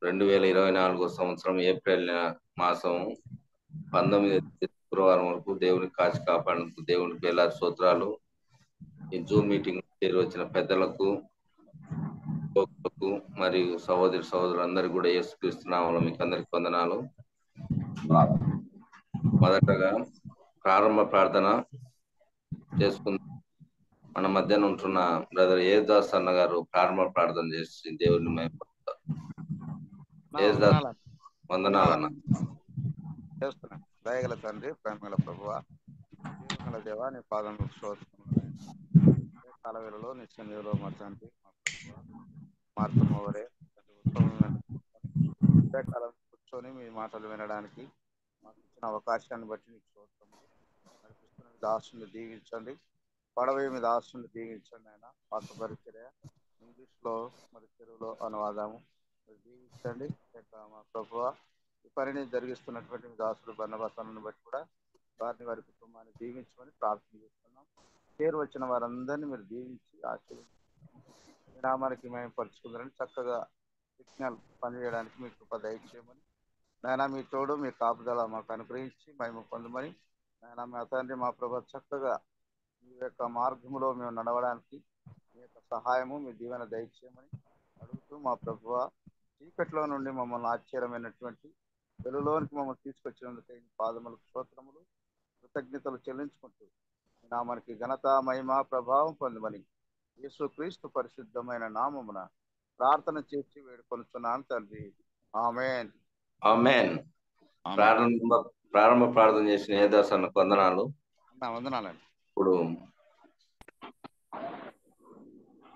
2024 సంవత్సరం ఏప్రిల్ మాసం 19 శుక్రవారం వరకు దేవుని కాచి కాపాడినందుకు దేవునికి వేలాది స్తోత్రాలు. ఈ జూమ్ మీటింగ్ చేరి వచ్చిన పెద్దలకు మరియు సహోదరులందరికీ కూడా యేసుక్రీస్తు నామములో మీకు అందరికి వందనాలు. మొదటగా ప్రారంభ ప్రార్థన చేసుకుందాం. మన మధ్యన ఉంటున్న బ్రదర్ యేసుదాస్ అన్న గారు ప్రారంభ ప్రార్థన చేసి దేవుని మహిమపరుస్తారు. యేసుదాస్ వందనాలన్న. చేస్తున్నాను. దయగల తండ్రి, ప్రేమగల ప్రభువా, జీవగల దేవా, నీ పాదములకు స్తోత్రములు. కాలవేళలో నీ సన్నిధిలో మా తండ్రి, మా ప్రభువా, మార్తమ్మవరే కాలం కూర్చొని మీ మాటలు వినడానికి మాకు ఇచ్చిన అవకాశాన్ని బట్టి నీకు స్తోత్రములు. నడిపిస్తున్న మీ దాసుని దీవించండి, పడవ మీ దాసుని దీవించండి. ఆయన పాత పరిచర్య ఇంగ్లీష్లో మరి తెలుగులో అనువాదము దీవించండి. మా ప్రభువా, ఈ పనిని జరిగిస్తున్నటువంటి మీ దాసుడు బన్నబసలను బట్టి కూడా వారి కుటుంబాన్ని దీవించమని ప్రార్థన చేస్తున్నాం. పేరు వచ్చిన వారందరినీ మీరు దీవించి ఆశీర్వదించి మీ నామానికి మేము పరుచుకుందని చక్కగా సిగ్నల్ పనిచేయడానికి మీ కృప దయచేయమని నాయన, మీ తోడు మీ కాపుదల మాకు అనుగ్రహించి మేము పొందమని నాయన, మా తండ్రి మా ప్రభు చక్కగా మీ యొక్క మార్గంలో మేము నడవడానికి మీ యొక్క సహాయము మీ దీవెన దయచేయమని అడుగుతూ, మా ప్రభువ చీకట్లో నుండి మమ్మల్ని ఆశ్చర్యమైనటువంటి వెలుగులోనికి మమ్మల్ని తీసుకొచ్చినందుకు పాదములకు స్తోత్రములు, కృతజ్ఞతలు చెల్లించుకుంటూ నామానికి ఘనత మహిమ ప్రభావం పొందమని యేసుక్రీస్తు పరిశుద్ధమైన నామమున ప్రార్థన చేసి వేడుకొనుచున్నాను తండ్రి. ఆమేన్. ఆమేన్. ప్రారంభ ప్రార్థన చేసిన యేసుదాస్ అన్నకు వందనాలు. వందనాలండి. ఇప్పుడు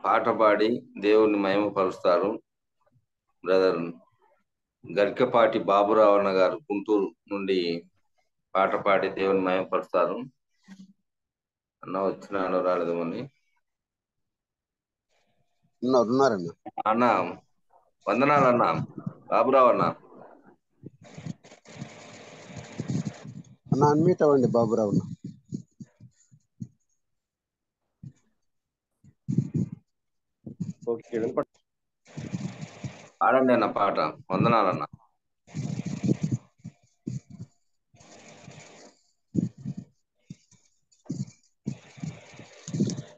పాట పాడి దేవుని మహిమపరుస్తారు బ్రదర్ గరికపాటి బాబురావు అన్న గారు గుంటూరు నుండి పాట పాడి దేవుని మహిమపరుస్తారు. అన్న వచ్చినాడు రాలేదు అని అన్న వందనాలు అన్న. బాబురావు అన్న అన్మీట్ అవ్వండి. బాబురావు పాడండి అన్న పాట. వందనాలన్న.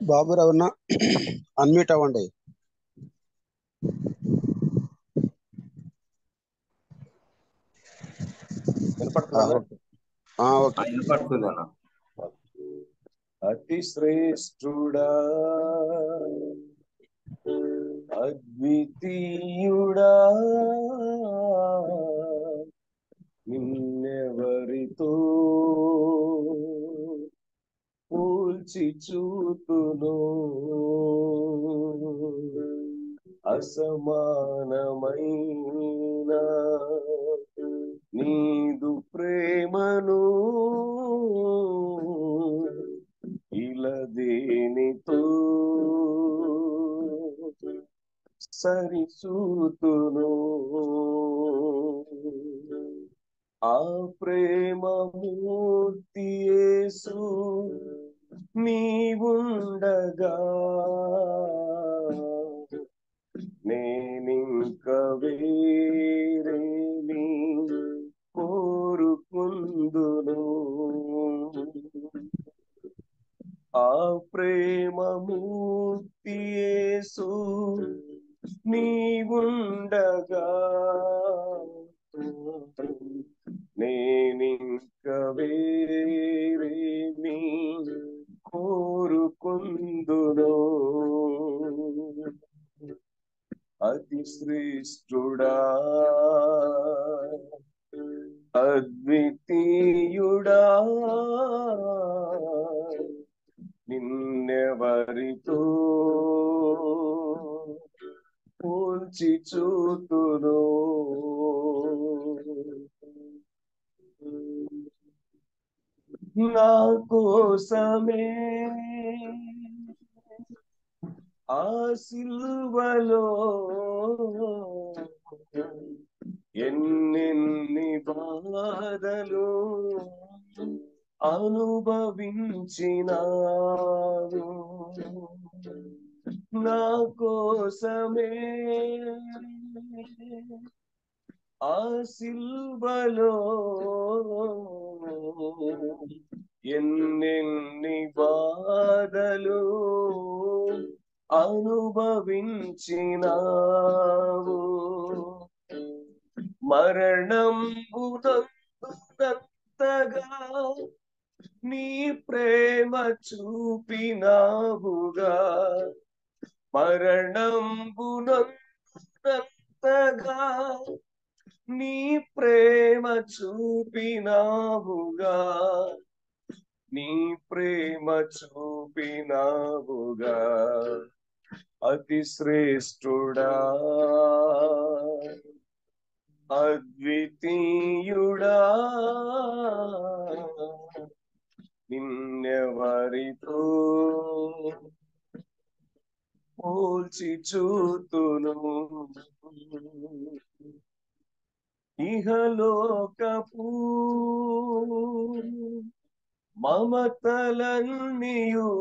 బాబురావు అన్మ్యూట్ అవ్వండి. వినపడుతుంది అన్న. అతి శ్రేష్ఠుడా, అద్వితీయుడా, నిన్నెవరితో పోల్చి చూతును, అసమానమైన నీదు ప్రేమను ఇలా దేనితో సరిచూతును. ఆ ప్రేమ మూర్తి యేసు నీవుండగా నేనింక వేరేని కోరుకుందును. ఆ ప్రేమ మూర్తి యేసు నీవుండగా నేనింక వేరేని కోరుకుందును. అతి శ్రేష్ఠుడా, అద్వితీయుడా, నిన్నెవరితో పోల్చి చూతును. నా కోసమే ఆ సిలువలో ఎన్నెన్ని బాధలు అనుభవించినావు. నా కోసమే ఆ సిల్వలో ఎన్నెన్ని బాధలు అనుభవించినావు, మరణంబునందునంతగా నీ ప్రేమ చూపినావుగా, మరణంబునందునంతగా నీ ప్రేమ చూపినావుగా, నీ ప్రేమ చూపినావుగా. అతి శ్రేష్ఠుడా, అద్వితీయుడా, నిన్నెవరితో పోల్చి చూతును, ఇహలోకపు మమతలన్నీయు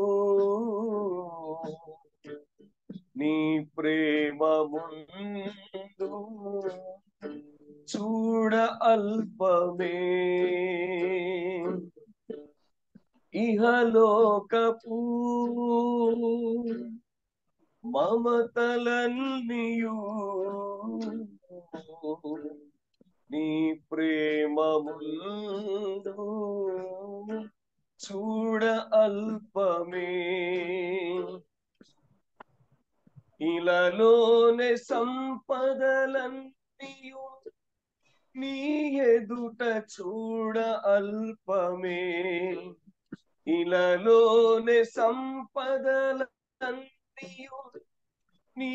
నీ ప్రేమ ముందు చూడ అల్పమే, ఇహలోకపు మమతలన్నీయు నీ ప్రేమ ముందు చూడ అల్పమే. ఇలలోనే సంపదలన్నీయు నీ ఎదుట చూడ అల్పమే, ఇలలోనే సంపదలన్నీయు నీ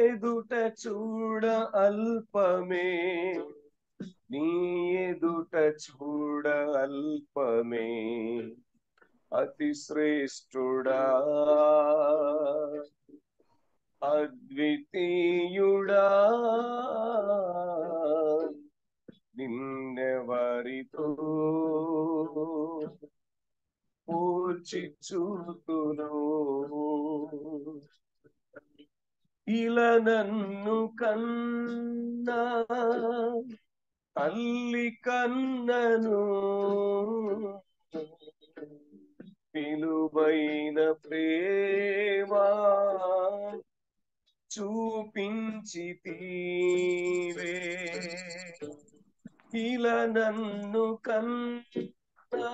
ఎదుట చూడ అల్పమే, నీ ఎదుట చూడ అల్పమే. అతి శ్రేష్ఠుడా, అద్వితీయుడా, నిన్నెవరితో పోల్చి చూతును, ఇలా నన్ను కన్నా తల్లి కన్నను, విలువైన ప్రేమ చూపించితివే, ఇలా నన్ను కన్నా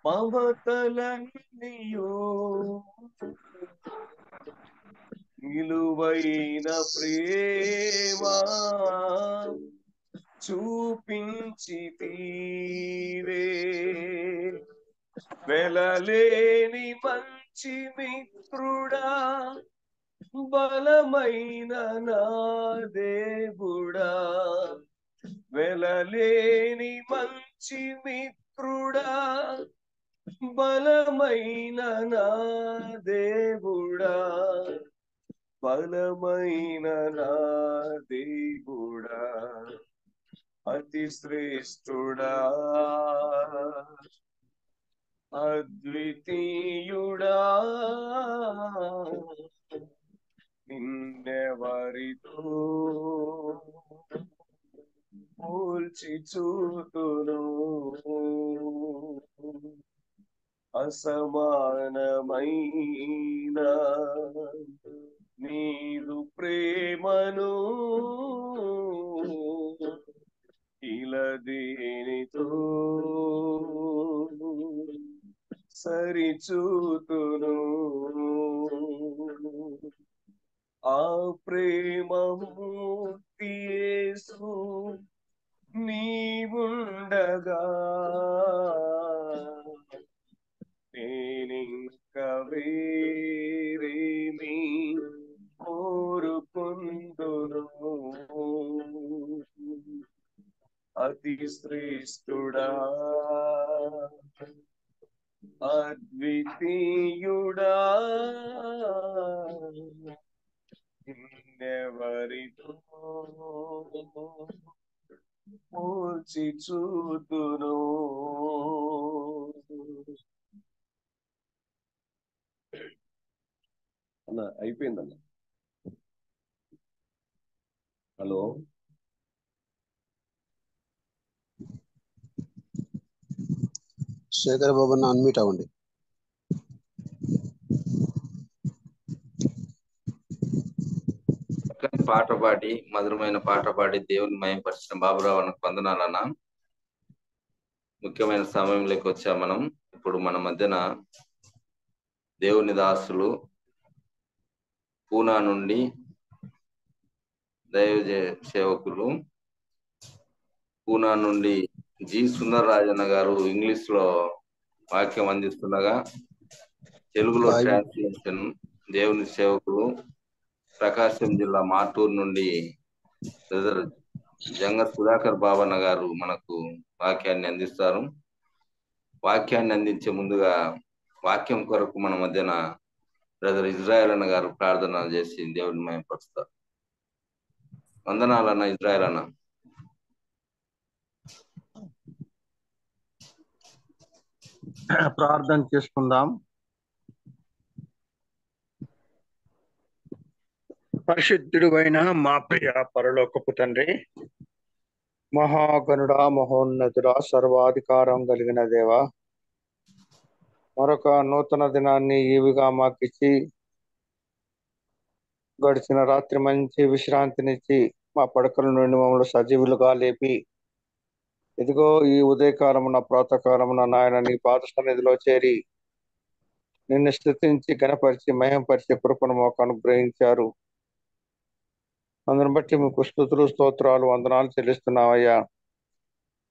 మమతలన్నీయు విలువైన ప్రేమ చూపించితివే, వెలలేని మంచి మిత్రుడా, బలమైన నా దేవుడా, వెలలేని మంచి మిత్రుడా, బలమైన నా దేవుడా, బలమైన నా దేవుడా. అతి శ్రేష్ఠుడా, అద్వితీయుడా, నిన్నెవరితో పోల్చి చూతును, అసమానమైన నీదు ప్రేమను ఇలా దేనితో సరిచూతును, ఆ ప్రేమమూర్తి యేసు నీవుండగా నేనింక వేరేమి కోరుకుందును. అతి శ్రేష్ఠుడా, అద్వితీయుడా, నిన్నెవరితో పోల్చి చూతును. అన్న అయిపోయిందన్న. హలో. శేఖర్ బాబు అన్న అన్మ్యూట్ అవ్వండి. చక్కని పాట పాడి మధురమైన పాట పాడి దేవుని మయంపరిచిన బాబురావు అన్నకు వందనాలన్నా. ముఖ్యమైన సమయంలోకి వచ్చాం మనం. ఇప్పుడు మన మధ్యన దేవుని దాసులు పూనా నుండి దైవ సేవకులు పూనా నుండి జి సుందర్ రాజన్న గారు ఇంగ్లీష్ లో వాక్యం అందిస్తుండగా తెలుగులో ట్రాన్స్లేషన్ దేవుని సేవకులు ప్రకాశం జిల్లా మాటూరు నుండి బ్రదర్ జంగ సుధాకర్ బాబన్న గారు మనకు వాక్యాన్ని అందిస్తారు. వాక్యాన్ని అందించే ముందుగా వాక్యం కొరకు మన మధ్యన బ్రదర్ ఇజ్రాయెల్ అన్న గారు ప్రార్థన చేసి దేవుని మహిమపరుస్తారు. వందనాలన్న ఇజ్రాయెల్ అన్న. ప్రార్థన చేసుకుందాం. పరిశుద్ధుడు అయిన మా ప్రియ పరలోకపు తండ్రి, మహాగణుడా, మహోన్నతుడా, సర్వాధికారం కలిగిన దేవ, మరొక నూతన దినాన్ని ఈవిగా మాకిచ్చి గడిచిన రాత్రి మంచి విశ్రాంతినిచ్చి మా పడకల నుండి మమ్మల్ని సజీవులుగా లేపి ఇదిగో ఈ ఉదయకాలమున ప్రాతకాలమున నాయన నీ పాద సన్నిధిలో చేరి నిన్ను స్తుతించి గణపరిచి మహింపరిచి కృపను మాకు అనుగ్రహించారు. అందుని బట్టి మీకు స్తుతులు స్తోత్రాలు వందనాలు చెల్లిస్తున్నామయ్యా.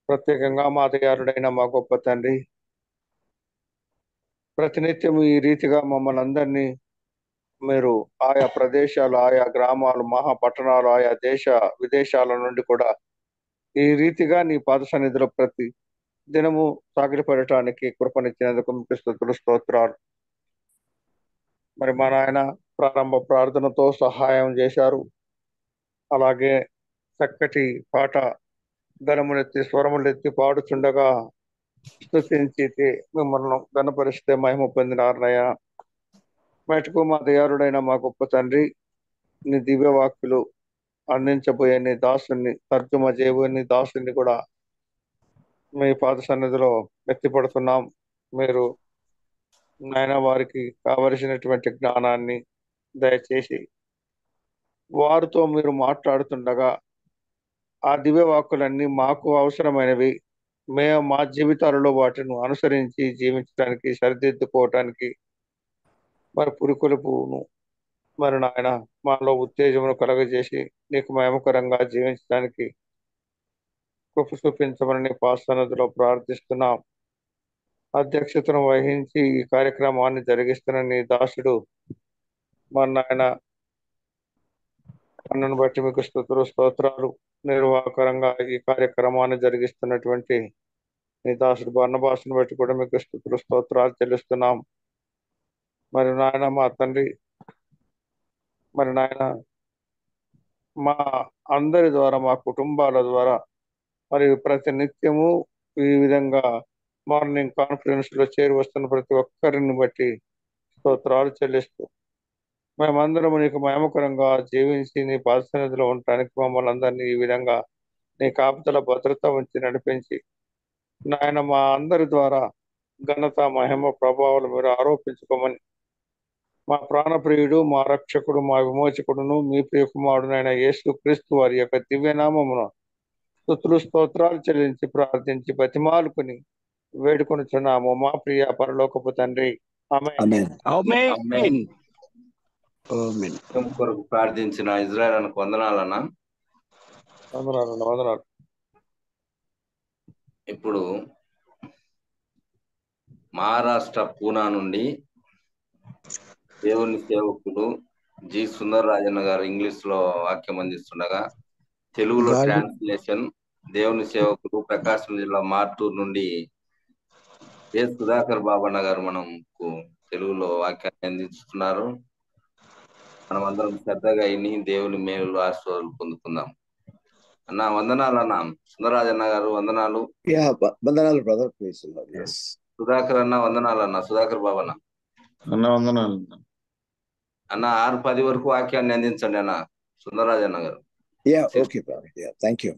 ప్రత్యేకంగా మా దయాళుడైన మా గొప్ప తండ్రి, ప్రతినిత్యము ఈ రీతిగా మమ్మల్ని అందరినీ మీరు ఆయా ప్రదేశాలు, ఆయా గ్రామాలు, మహాపట్టణాలు, ఆయా దేశ విదేశాల నుండి కూడా ఈ రీతిగా నీ పాద సన్నిధిలో ప్రతి దినము సాగిలపడటానికి కృపనిచ్చినందుకు మీకు స్తుతులు స్తోత్రాలు. మరి మా నాయన ప్రారంభ ప్రార్థనతో సహాయం చేశారు. అలాగే చక్కటి పాట గణములెత్తి స్వరములెత్తి పాడుచుండగా స్తుతించి మిమ్మల్ని గణపరిస్తే మహిమ పొందినారనయ్య. మటుకు మా దయారుడైన మా గొప్ప తండ్రి, నీ దివ్య వాక్కులు అందించబోయే నీ దాసుని, తర్జుమ చేయబోయే నీ దాసుని కూడా మీ పాద సన్నిధిలో ఎత్తిపడుతున్నాం. మీరు నాయన వారికి కావలసినటువంటి జ్ఞానాన్ని దయచేసి వారితో మీరు మాట్లాడుతుండగా ఆ దివ్య వాక్కులన్నీ మాకు అవసరమైనవి, మేము మా జీవితాలలో వాటిని అనుసరించి జీవించడానికి, సరిదిద్దుకోవటానికి, మరి పురికొలుపును మరి నాయన మాలో ఉత్తేజమును కలగజేసి నీకు మహిమకరంగా జీవించడానికి కృప చూపించమని పాసనదిలో ప్రార్థిస్తున్నాం. అధ్యక్షతను వహించి ఈ కార్యక్రమాన్ని జరిగిస్తున్న నీ దాసుడు మరి నాయన అన్నను బట్టి మీకు స్తుతులు స్తోత్రాలు. నిర్వాహకరంగా ఈ కార్యక్రమాన్ని జరిగిస్తున్నటువంటి నీ దాసుడు బర్నబాసును బట్టి కూడా మీకు స్తుతులు స్తోత్రాలు చెల్లిస్తున్నాం. మరి నాయన మా తండ్రి, మరి నాయన మా అందరి ద్వారా, మా కుటుంబాల ద్వారా మరి ప్రతి నిత్యము ఈ విధంగా మార్నింగ్ కాన్ఫరెన్స్ లో చేరి వస్తున్న ప్రతి ఒక్కరిని బట్టి స్తోత్రాలు చెల్లిస్తూ మేమందరం నీకు మహిమకరంగా జీవించి నీ పాదసన్నిధిలో ఉండటానికి మమ్మల్ని అందరినీ ఈ విధంగా నీ కాపుదల భద్రత ఉంచి నడిపించి నాయన మా అందరి ద్వారా ఘనత, మహిమ, ప్రభావాలు మీరు ఆరోపించుకోమని మా ప్రాణప్రియుడు, మా రక్షకుడు, మా విమోచకుడును, మీ ప్రియ కుమారుడునైన యేసు క్రీస్తు వారి యొక్క దివ్యనామమును స్తుతులు స్తోత్రాలు చెల్లించి ప్రార్థించి బతిమాలుకుని వేడుకొనుచున్నాము మా ప్రియ పరలోకపు తండ్రి. ఆమేన్. ఆమేన్. ఆమేన్. కొరకు ప్రార్థించిన ఇజ్రాయెల్ అన్నకు వందనాలన్నా. వందనాలు. ఇప్పుడు మహారాష్ట్ర పూనా నుండి దేవుని సేవకులు జి సుందర్ రాజన్న గారు ఇంగ్లీష్ లో వాక్యం అందిస్తుండగా తెలుగులో ట్రాన్స్లేషన్ దేవుని సేవకులు ప్రకాశం జిల్లా మార్టూరు నుండి ఏ సుధాకర్ బాబన్న గారు మనకు తెలుగులో వాక్యాన్ని అందిస్తున్నారు. మనం అందరం శ్రద్ధగా అయిని దేవుని మేలు ఆశీర్వాదాలు పొందుకుందాం. అన్న వందనాలు. అన్న సుందరరాజన్న గారు వందనాలు. వందనాలు బ్రదర్. సుధాకర్ అన్న వందనాలు. అన్న సుధాకర్ బాబన్న వందనాలు. అన్న 6-10 వరకు వాక్యాన్ని అందించండి అన్న సుందరరాజన్న గారు. Okay brother. Thank you.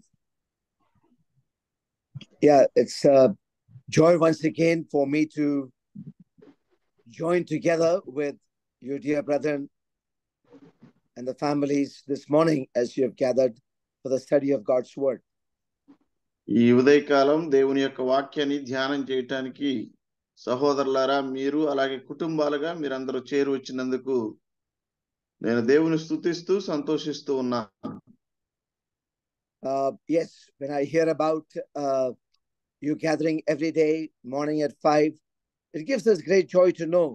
It's joy once again for me to join together with your dear brethren and the families this morning as you have gathered for the study of God's word. ఈ ఉదయకాలం దేవుని యొక్క వాక్యాన్ని ధ్యానం చేయటానికి సహోదరులారా మీరు అలాగే కుటుంబాలుగా మీరందరూ చేరి వచ్చినందుకు నేను దేవుని స్తుతిస్తూ సంతోషిస్తూ ఉన్నాను. Yes, when I hear about you gathering every day morning at 5, it gives us great joy to know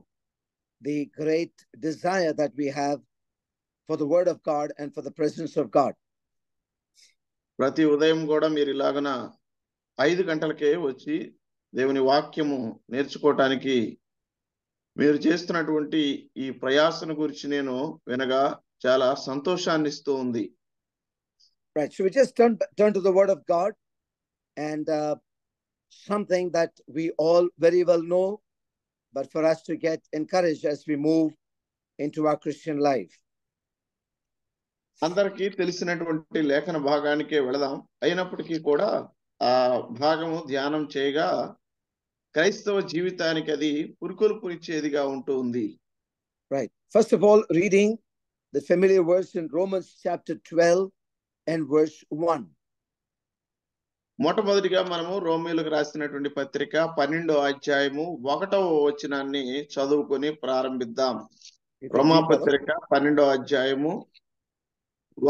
the great desire that we have for the word of God and for the presence of God. ప్రతి ఉదయం కూడా మీరు ఇలాగన 5 గంటలకే వచ్చి దేవుని వాక్యము నేర్చుకోవటానికి మీరు చేస్తున్నటువంటి ఈ ప్రయాసను గురించి నేను వినగా చాలా సంతోషాన్ని ఇస్తూ ఉంది. Right, so we just turn to the word of God, and something that we all very well know, but for us to get encouraged as we move into our Christian life. అందరికీ తెలిసినటువంటి లేఖన భాగానికే వెళదాం. అయినప్పటికీ కూడా ఆ భాగము ధ్యానం చేయగా క్రైస్తవ జీవితానికి అది పురుకొల్పునిచ్చేదిగా ఉంటూ ఉంది. Right. First of all, reading the familiar verse in Romans chapter 12 and verse 1. మొట్టమొదటిగా మనము రోమీయులకు రాసినటువంటి పత్రిక 12వ అధ్యాయము 1వ వచనాన్ని చదువుకొని ప్రారంభిద్దాం. రోమా పత్రిక 12వ అధ్యాయము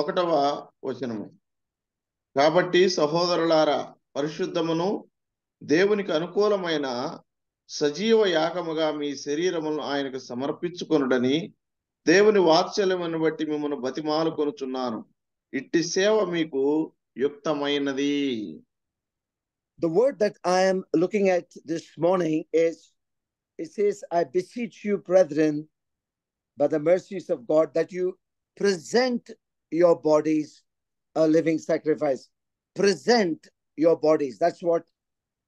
1వ వచనము. కాబట్టి సహోదరులారా, పరిశుద్ధమును దేవునికి అనుకూలమైన సజీవ యాగముగా మీ శరీరములను ఆయనకు సమర్పించుకొనుడని దేవుని వాత్సల్యమును బట్టి మిమ్మల్ని బతిమాలుకొనుచున్నాను. ఇట్టి సేవ మీకు యుక్తమైనది. The word that I am looking at this morning is, it says, I beseech you, brethren, by the mercies of God, that you present your bodies a living sacrifice. Present your bodies. That's what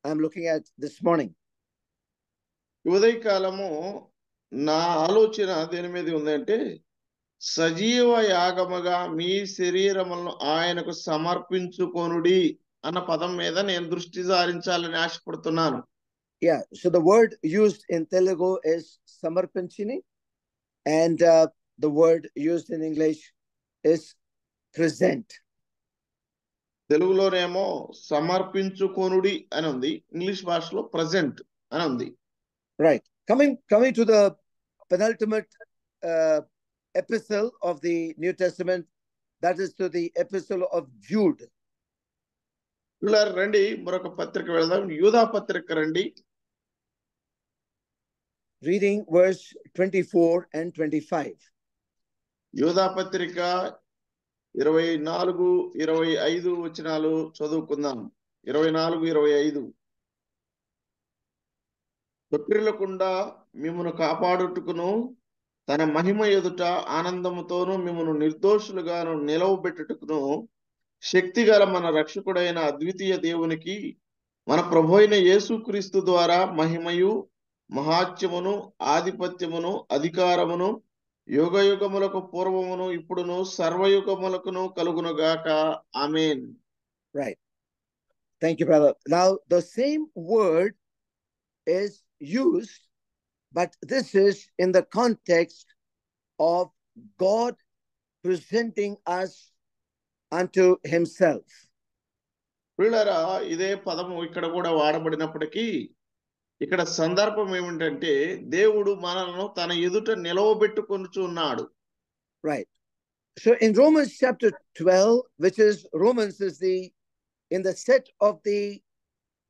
I'm looking at this morning. ఉదయకాలము నా ఆలోచన దేని మీద ఉందంటే, సజీవ యాగముగా మీ శరీరములను ఆయనకు సమర్పించుకొనుడి అన్న పదం మీద నేను దృష్టి సారించాలని ఆశపడుతున్నాను. Yeah, so the word used in Telugu is samarpinchini, and the word used in English is present. తెలుగులోనేమో సమర్పించుకొనుడి అని ఉంది, ఇంగ్లీష్ భాషలో ప్రెజెంట్ అని ఉంది. Right. Coming to the penultimate epistle of the New Testament, that is to the epistle of Jude. రండి మరొక పత్రిక వెళ్దాం, యూదా పత్రిక రండి. Reading verse 24 and 25. యూదా పత్రిక 24, 25 వచనాలు చదువుకుందాం. 24, 25. తొట్టిల్లకుండా మిమ్మును కాపాడుటకును తన మహిమ ఎదుట ఆనందముతోను మిమ్మును నిర్దోషులుగాను నిలవబెట్టుటకును శక్తిగల మన రక్షకుడైన అద్వితీయ దేవునికి మన ప్రభువైన యేసుక్రీస్తు ద్వారా మహిమయు మహాత్యమును ఆధిపత్యమును అధికారమును యుగయుగములకు పూర్వమును ఇప్పుడును సర్వయుగములకును కలుగునుగాక. ఆమేన్. Right. Thank you, brother. Now, the same word is used, but this is in the context of God presenting us unto himself. ప్రియులారా, ఇదే పదము ఇక్కడ కూడా వాడబడినప్పటికీ ఇక్కడ సందర్భం ఏమిటంటే దేవుడు మనలను తన ఎదుట నిలవబెట్టుకొనుచున్నాడు. Right. So in Romans chapter 12, which is Romans is in the set of the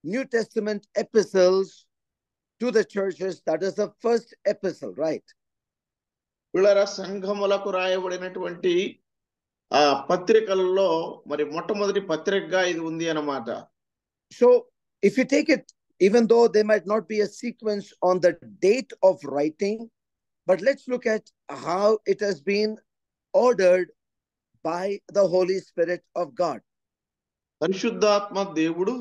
New Testament epistles to the churches, that is the first epistle, right? పిల్లరా, సంఘములకు రాయబడినటువంటి ఆ పత్రికలలో మరి మొట్టమొదటి పత్రికగా ఇది ఉంది అన్నమాట. So if you take it, even though there might not be a sequence on the date of writing, but let's look at how it has been ordered by the Holy Spirit of God. పరిశుద్ధాత్మ దేవుడు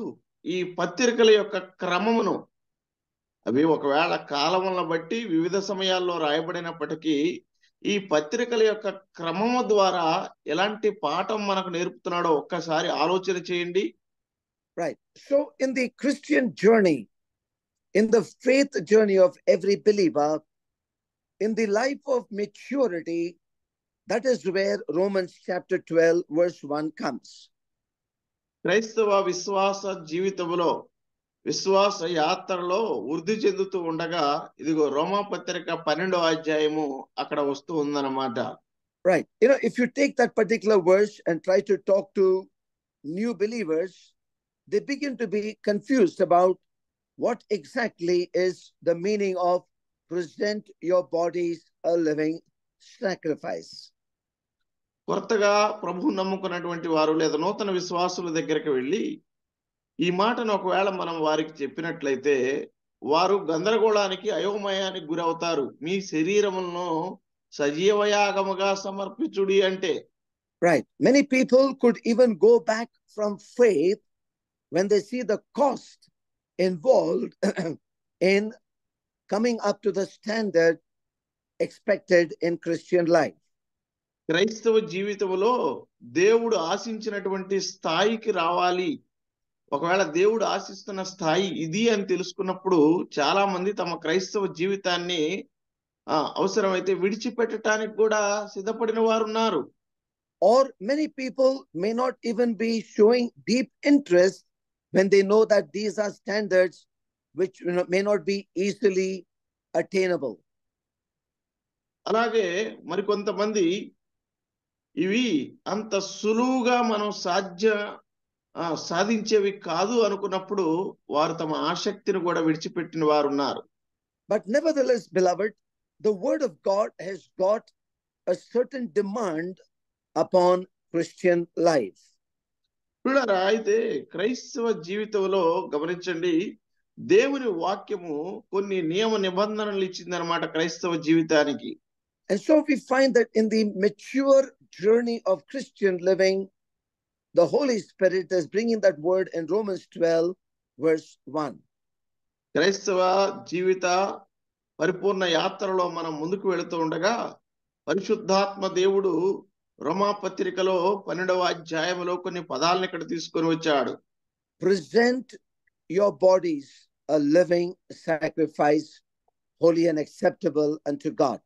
ఈ పత్రికల యొక్క క్రమమును, అవి ఒకవేళ కాలములను బట్టి వివిధ సమయాల్లో రాయబడినప్పటికీ ఈ పత్రికల యొక్క క్రమము ద్వారా ఎలాంటి పాఠం మనకు నేర్పుతున్నాడో ఒక్కసారి ఆలోచన చేయండి. Right. So in the Christian journey, in the faith journey of every believer, in the life of maturity, that is where Romans chapter 12 verse 1 comes. క్రైస్తవ విశ్వాస జీవితంలో విశ్వాస యాత్రలో వృద్ధి చెందుతూ ఉండగా ఇదిగో రోమా పత్రిక 12వ అధ్యాయము అక్కడ వస్తూ ఉందన్నమాట. Right. If you take that particular verse and try to talk to new believers, they begin to be confused about what exactly is the meaning of present your bodies a living sacrifice. కొత్తగా ప్రభువు నమ్ముకున్నటువంటి వారు లేదా నూతన విశ్వాసుల దగ్గరికి వెళ్ళి ఈ మాటను ఒకవేళ మనం వారికి చెప్పినట్లయితే వారు గందరగోళానికి అయోమయానికి గురవుతారు. మీ శరీరములను సజీవయాగముగా సమర్పించుడి అంటే. Right. Many people could even go back from faith when they see the cost involved in coming up to the standard expected in Christian life. క్రైస్తవ జీవితంలో దేవుడు ఆశించినటువంటి స్థాయికి రావాలి. ఒకవేళ దేవుడు ఆశిస్తున్న స్థాయి ఇది అని తెలుసుకున్నప్పుడు చాలా మంది తమ క్రైస్తవ జీవితాన్ని అవసరమైతే విడిచిపెట్టడానికి కూడా సిద్ధపడిన వారు ఉన్నారు. Or many people may not even be showing deep interest when they know that these are standards which may not be easily attainable. అలాగే మరికొంతమంది ఇవి అంత సులువుగా మనం సాధించేవి కాదు అనుకున్నప్పుడు వారు తమ ఆసక్తిని కూడా విడిచిపెట్టిన వారు ఉన్నారు. But nevertheless, beloved, the word of God has got a certain demand upon Christian life. చూడరా, అయితే క్రైస్తవ జీవితంలో గమనించండి, దేవుని వాక్యము కొన్ని నియమ నిబంధనలు ఇచ్చిందన్నమాట క్రైస్తవ జీవితానికి. And so we find that in the mature journey of Christian living, the Holy Spirit is bringing that word in Romans 12 verse 1. క్రైస్తవ జీవిత పరిపూర్ణ యాత్రలో మనం ముందుకు వెళుతూ ఉండగా పరిశుద్ధాత్మ దేవుడు రోమా పత్రికలో 12వ అధ్యాయంలో కొన్ని పదాలను ఇక్కడ తీసుకొని వచ్చాడు. Present your bodies a living sacrifice, holy and acceptable unto God.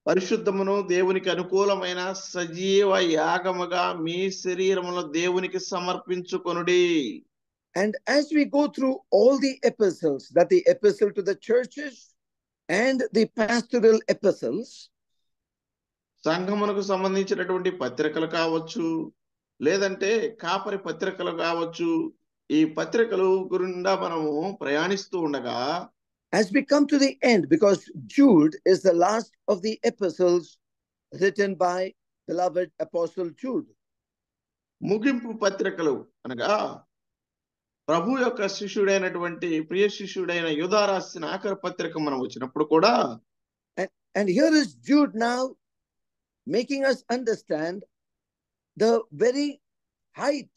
పరిశుద్ధమును దేవునికి అనుకూలమైన సజీవ యాగముగా మీ శరీరమును దేవునికి సమర్పించుకొనుడి. And as we go through all the epistles, that the epistle to the churches and the pastoral epistles, సంఘమునకు సంబంధించినటువంటి పత్రికలు కావచ్చు, లేదంటే కాపరి పత్రికలు కావచ్చు, ఈ పత్రికలు గురిండా మనము ప్రయాణిస్తూ ఉండగా as we come to the end, because Jude is the last of the epistles written by beloved apostle Jude. ముగింపు పత్రికలు అనగా ప్రభు యొక్క శిష్యుడైనటువంటి ప్రియ శిష్యుడైన యూదా రాసిన ఆఖరి పత్రిక మనం వచ్చినప్పుడు కూడా and here is Jude now making us understand the very height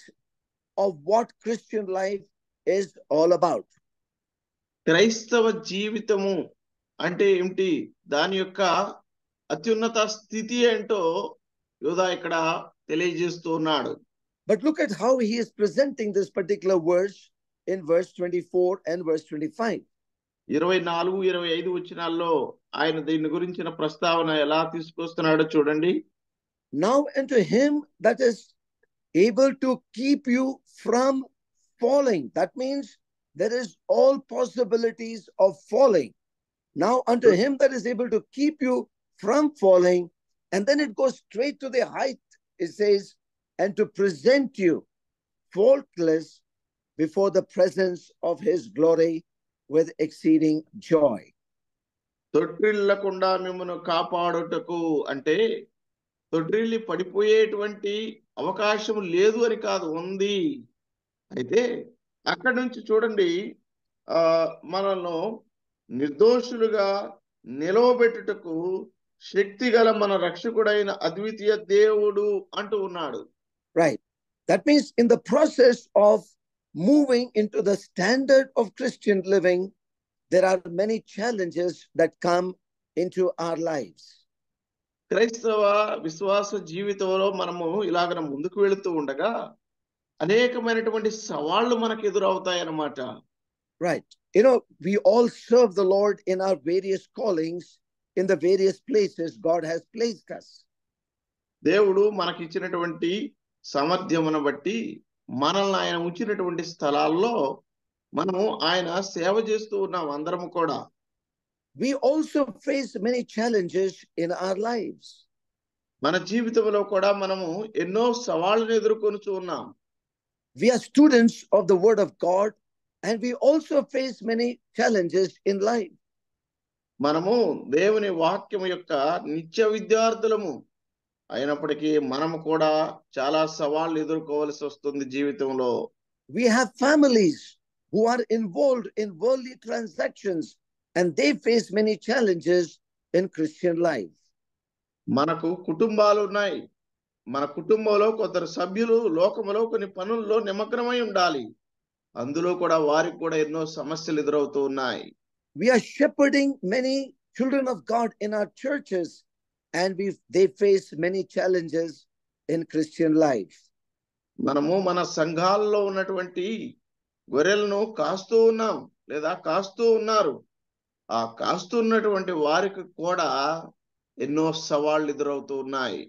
of what Christian life is all about. క్రైస్తవ జీవితము అంటే ఏమిటి, దాని యొక్క అత్యున్నత స్థితి ఏంటో యూదా ఇక్కడ తెలియజేస్తూ ఉన్నాడు. But look at how he is presenting this particular verse in verse 24 and verse 25. 24-25 వచనాల్లో ఆయన దీని గురించిన ప్రస్తావన ఎలా తీసుకొస్తున్నాడో చూడండి. Now unto him that is able to keep you from falling. That means there is all possibilities of falling. Now unto him that is able to keep you from falling, and then it goes straight to the height. It says, and to present you faultless before the presence of his glory with exceeding joy. తొట్టిల్లకుండా మిమ్మల్ని కాపాడుటకు అంటే తొట్టిల్లి పడిపోయేటువంటి అవకాశం లేదు అని కాదు, ఉంది. అయితే అక్కడి నుంచి చూడండి, మనల్ని నిర్దోషులుగా నిలవబెట్టుటకు శక్తి గల మన రక్షకుడైన అద్వితీయ దేవుడు అంటూ ఉన్నాడు. Right. That means in the process of moving into the standard of Christian living, there are many challenges that come into our lives. క్రైస్తవ విశ్వాస జీవితంలో మనము ఇలాగ ముందుకు వెళుతూ ఉండగా అనేకమైనటువంటి సవాళ్లు మనకు ఎదురవుతాయి అన్నమాట. Right. You know, we all serve the Lord in our various callings, in the various places God has placed us. దేవుడు మనకిచ్చినటువంటి సామర్థ్యమును బట్టి మనల్ని ఆయన ఉంచినటువంటి స్థలాల్లో మనము ఆయన సేవ చేస్తూ ఉన్నాం అందరము కూడా. We also face many challenges in our lives. మన జీవితంలో కూడా మనము ఎన్నో సవాళ్ళను ఎదుర్కొనుచూ ఉన్నాం. We are students of the Word of God, and we also face many challenges in life. మనము దేవుని వాక్యం యొక్క నిత్య విద్యార్థులము అయినప్పటికీ మనము కూడా చాలా సవాళ్ళు ఎదుర్కోవాల్సి వస్తుంది జీవితంలో. We have families who are involved in worldly transactions, and they face many challenges in Christian life. మనకు కుటుంబాలు ఉన్నాయి. మన కుటుంబంలో కొందరు సభ్యులు లోకములో కొన్ని పనుల్లో నిమగ్నమై ఉండాలి. అందులో కూడా వారికి కూడా ఎన్నో సమస్యలు ఎదురవుతూ ఉన్నాయి. We are shepherding many children of God in our churches, and they face many challenges in Christian life. మనము మన సంఘాల్లో ఉన్నటువంటి గొర్రెలను కాస్తూ ఉన్నాం లేదా కాస్తూ ఉన్నారు. ఆ కాస్తున్నటువంటి వారికి కూడా ఎన్నో సవాళ్ళు ఎదురవుతూ ఉన్నాయి.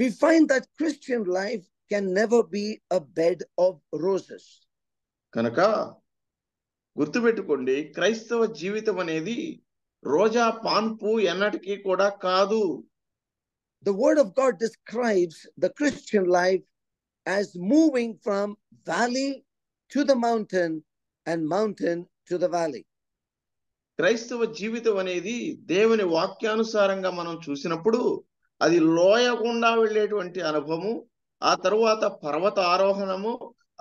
We find that Christian life can never be a bed of roses. కనుక గుర్తుపెట్టుకోండి, క్రైస్తవ జీవితం అనేది రోజా పాన్పు ఎన్నటికీ కూడా కాదు. The Word of God describes the Christian life as moving from valley to the mountain and mountain to the valley. క్రైస్తవ జీవితం అనేది దేవుని వాక్యానుసారంగా మనం చూసినప్పుడు అది లోయ గుండా వెళ్ళేటువంటి అనుభవము, ఆ తరువాత పర్వత ఆరోహణము,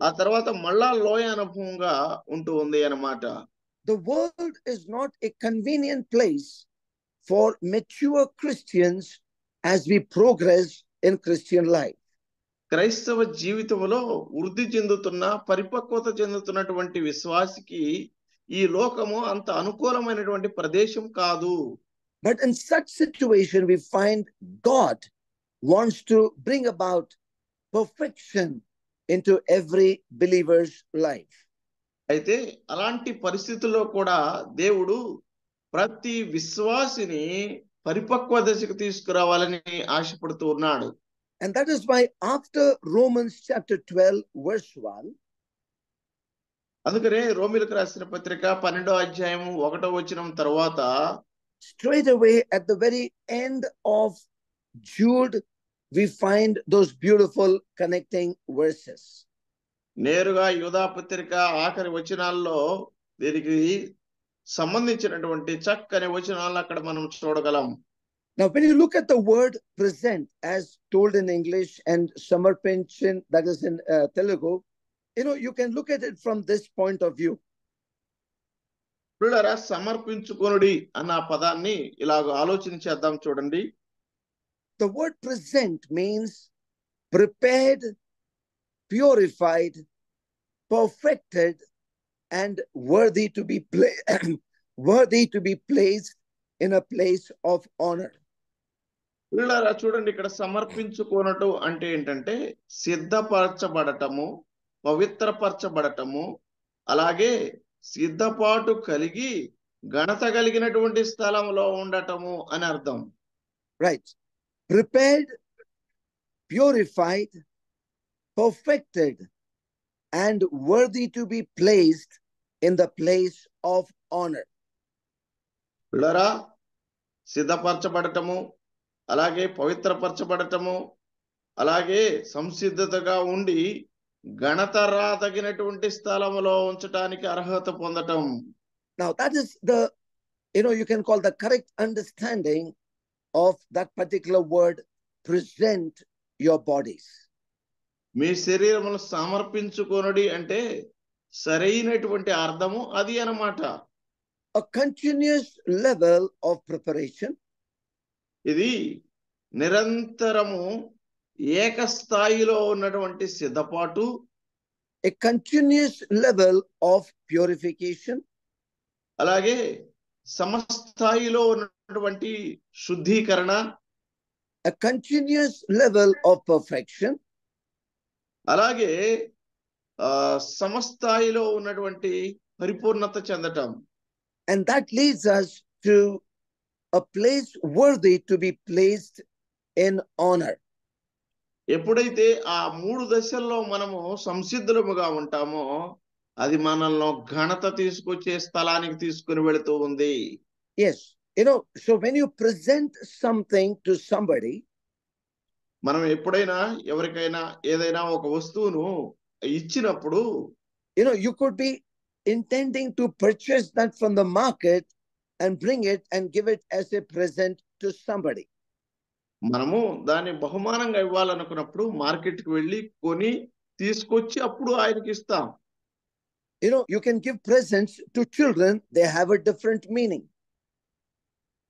ఆ తర్వాత మళ్ళా లోయ అనుభవంగా ఉంటూ ఉంది అన్నమాట. The world is not a convenient place for mature Christians as we progress in Christian life. క్రైస్తవ జీవితంలో వృద్ధి చెందుతున్న పరిపక్వత చెందుతున్నటువంటి విశ్వాసికి ఈ లోకము అంత అనుకూలమైనటువంటి ప్రదేశం కాదు. But in such situation, we find God wants to bring about perfection into every believer's life. అయితే అలాంటి పరిస్థితుల్లో కూడా దేవుడు ప్రతి విశ్వాసిని పరిపక్వ దశకు తీసుకురావాలని ఆశపడుతూ ఉన్నాడు. And that is why after Romans chapter 12 verse 1, అందుకనే రోమిలకు రాసిన పత్రిక 12వ అధ్యాయము 1వ వచనం తర్వాత straight away at the very end of Jude, we find those beautiful connecting verses. నేరుగా యూదా పత్రిక ఆఖరి వచనాల్లో దీనికి సంబంధించినటువంటి చక్కని వచనాలను అక్కడ మనం చూడగలం. Now, when you look at the word present as told in English and samarpinchin, that is in Telugu, you can look at it from this point of view. పిల్లరా, సమర్పించుకొనుడి అన్న పదాన్ని ఇలాగ ఆలోచన చేద్దాం చూడండి. The word present means prepared, purified, perfected, and worthy to be placed in a place of honor. పిల్లరా చూడండి, ఇక్కడ సమర్పించుకొనటం అంటే ఏంటంటే సిద్ధపరచబడటము, పవిత్రపరచబడటము, అలాగే సిద్ధపాటు కలిగి ఘనత కలిగినటువంటి స్థలంలో ఉండటము అని అర్థం. Right. Prepared, purified, perfected, and worthy to be placed in the place of honor. పిల్లరా, సిద్ధపరచబడటము, అలాగే పవిత్రపరచబడటము, అలాగే సంసిద్ధతగా ఉండి ఘనత రాదగినటువంటి స్థలములో ఉంచడానికి అర్హత పొందటం. Now that is you can call the correct understanding of that particular word, present your bodies. మీ శరీరమును సమర్పించుకొనుడి అంటే సరైనటువంటి అర్థము అది అన్నమాట. A continuous level of preparation. ఇది నిరంతరము ఏకస్థాయిలో ఉన్నటువంటి సిద్ధపాటు. A continuous level of purification. అలాగే సమస్థాయిలో ఉన్నటువంటి శుద్ధీకరణ. A continuous level of perfection. అలాగే సమస్థాయిలో ఉన్నటువంటి పరిపూర్ణత చెందటం. And that leads us to a place worthy to be placed in honor. ఎప్పుడైతే ఆ 3 దశల్లో మనము సంసిద్ధులముగా ఉంటామో అది మనల్ని ఘనత తీసుకొచ్చే స్థలానికి తీసుకుని వెళుతూ ఉంది. Yes, so when you present something to somebody, మనం ఎప్పుడైనా ఎవరికైనా ఏదైనా ఒక వస్తువును ఇచ్చినప్పుడు you could be intending to purchase that from the market and bring it and give it as a present to somebody. మనము దాన్ని బహుమానంగా ఇవ్వాలనుకున్నప్పుడు మార్కెట్కి వెళ్ళి కొని తీసుకొచ్చి అప్పుడు ఆయనకి ఇస్తాం. You can give presents to children, they have a different meaning.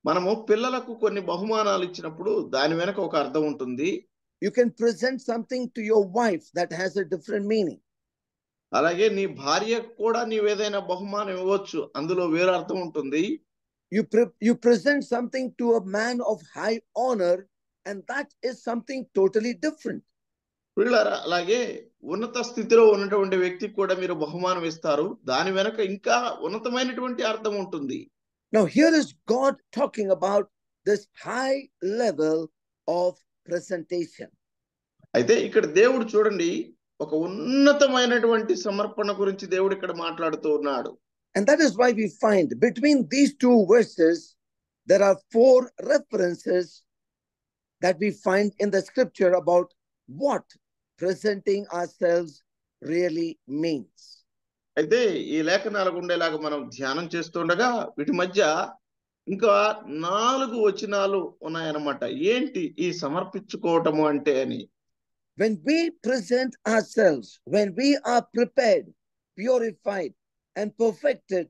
మనము పిల్లలకు కొన్ని బహుమానాలు ఇచ్చినప్పుడు దాని వెనక ఒక అర్థం ఉంటుంది. You can present something to your wife that has a different meaning. అలాగే నీ భార్యకు కూడా నీవేదైనా బహుమానం ఇవ్వచ్చు, అందులో వేరే అర్థం ఉంటుంది. You present something to a man of high honor, and that is something totally different. అలాగే ఉన్నత స్థితిలో ఉన్నటువంటి వ్యక్తికి కూడా మీరు బహుమానం ఇస్తారు, దాని వెనక ఇంకా ఉన్నతమైనటువంటి అర్థం ఉంటుంది. Now here is God talking about this high level of presentation. అయితే ఇక్కడ దేవుడు చూడండి ఒక ఉన్నతమైనటువంటి సమర్పణ గురించి దేవుడు ఇక్కడ మాట్లాడుతూ ఉన్నాడు. And that is why we find between these two verses there are 4 references that we find in the scripture about what presenting ourselves really means. అయితే ఈ లేఖనాలకు ఉండేలాగా మనం ధ్యానం చేస్తుండగా వీటి మధ్య ఇంకా 4 వచనాలు ఉన్నాయన్నమాట. ఏంటి ఈ సమర్పించుకోవటము అంటే అని. When we present ourselves, when we are prepared, purified and perfected,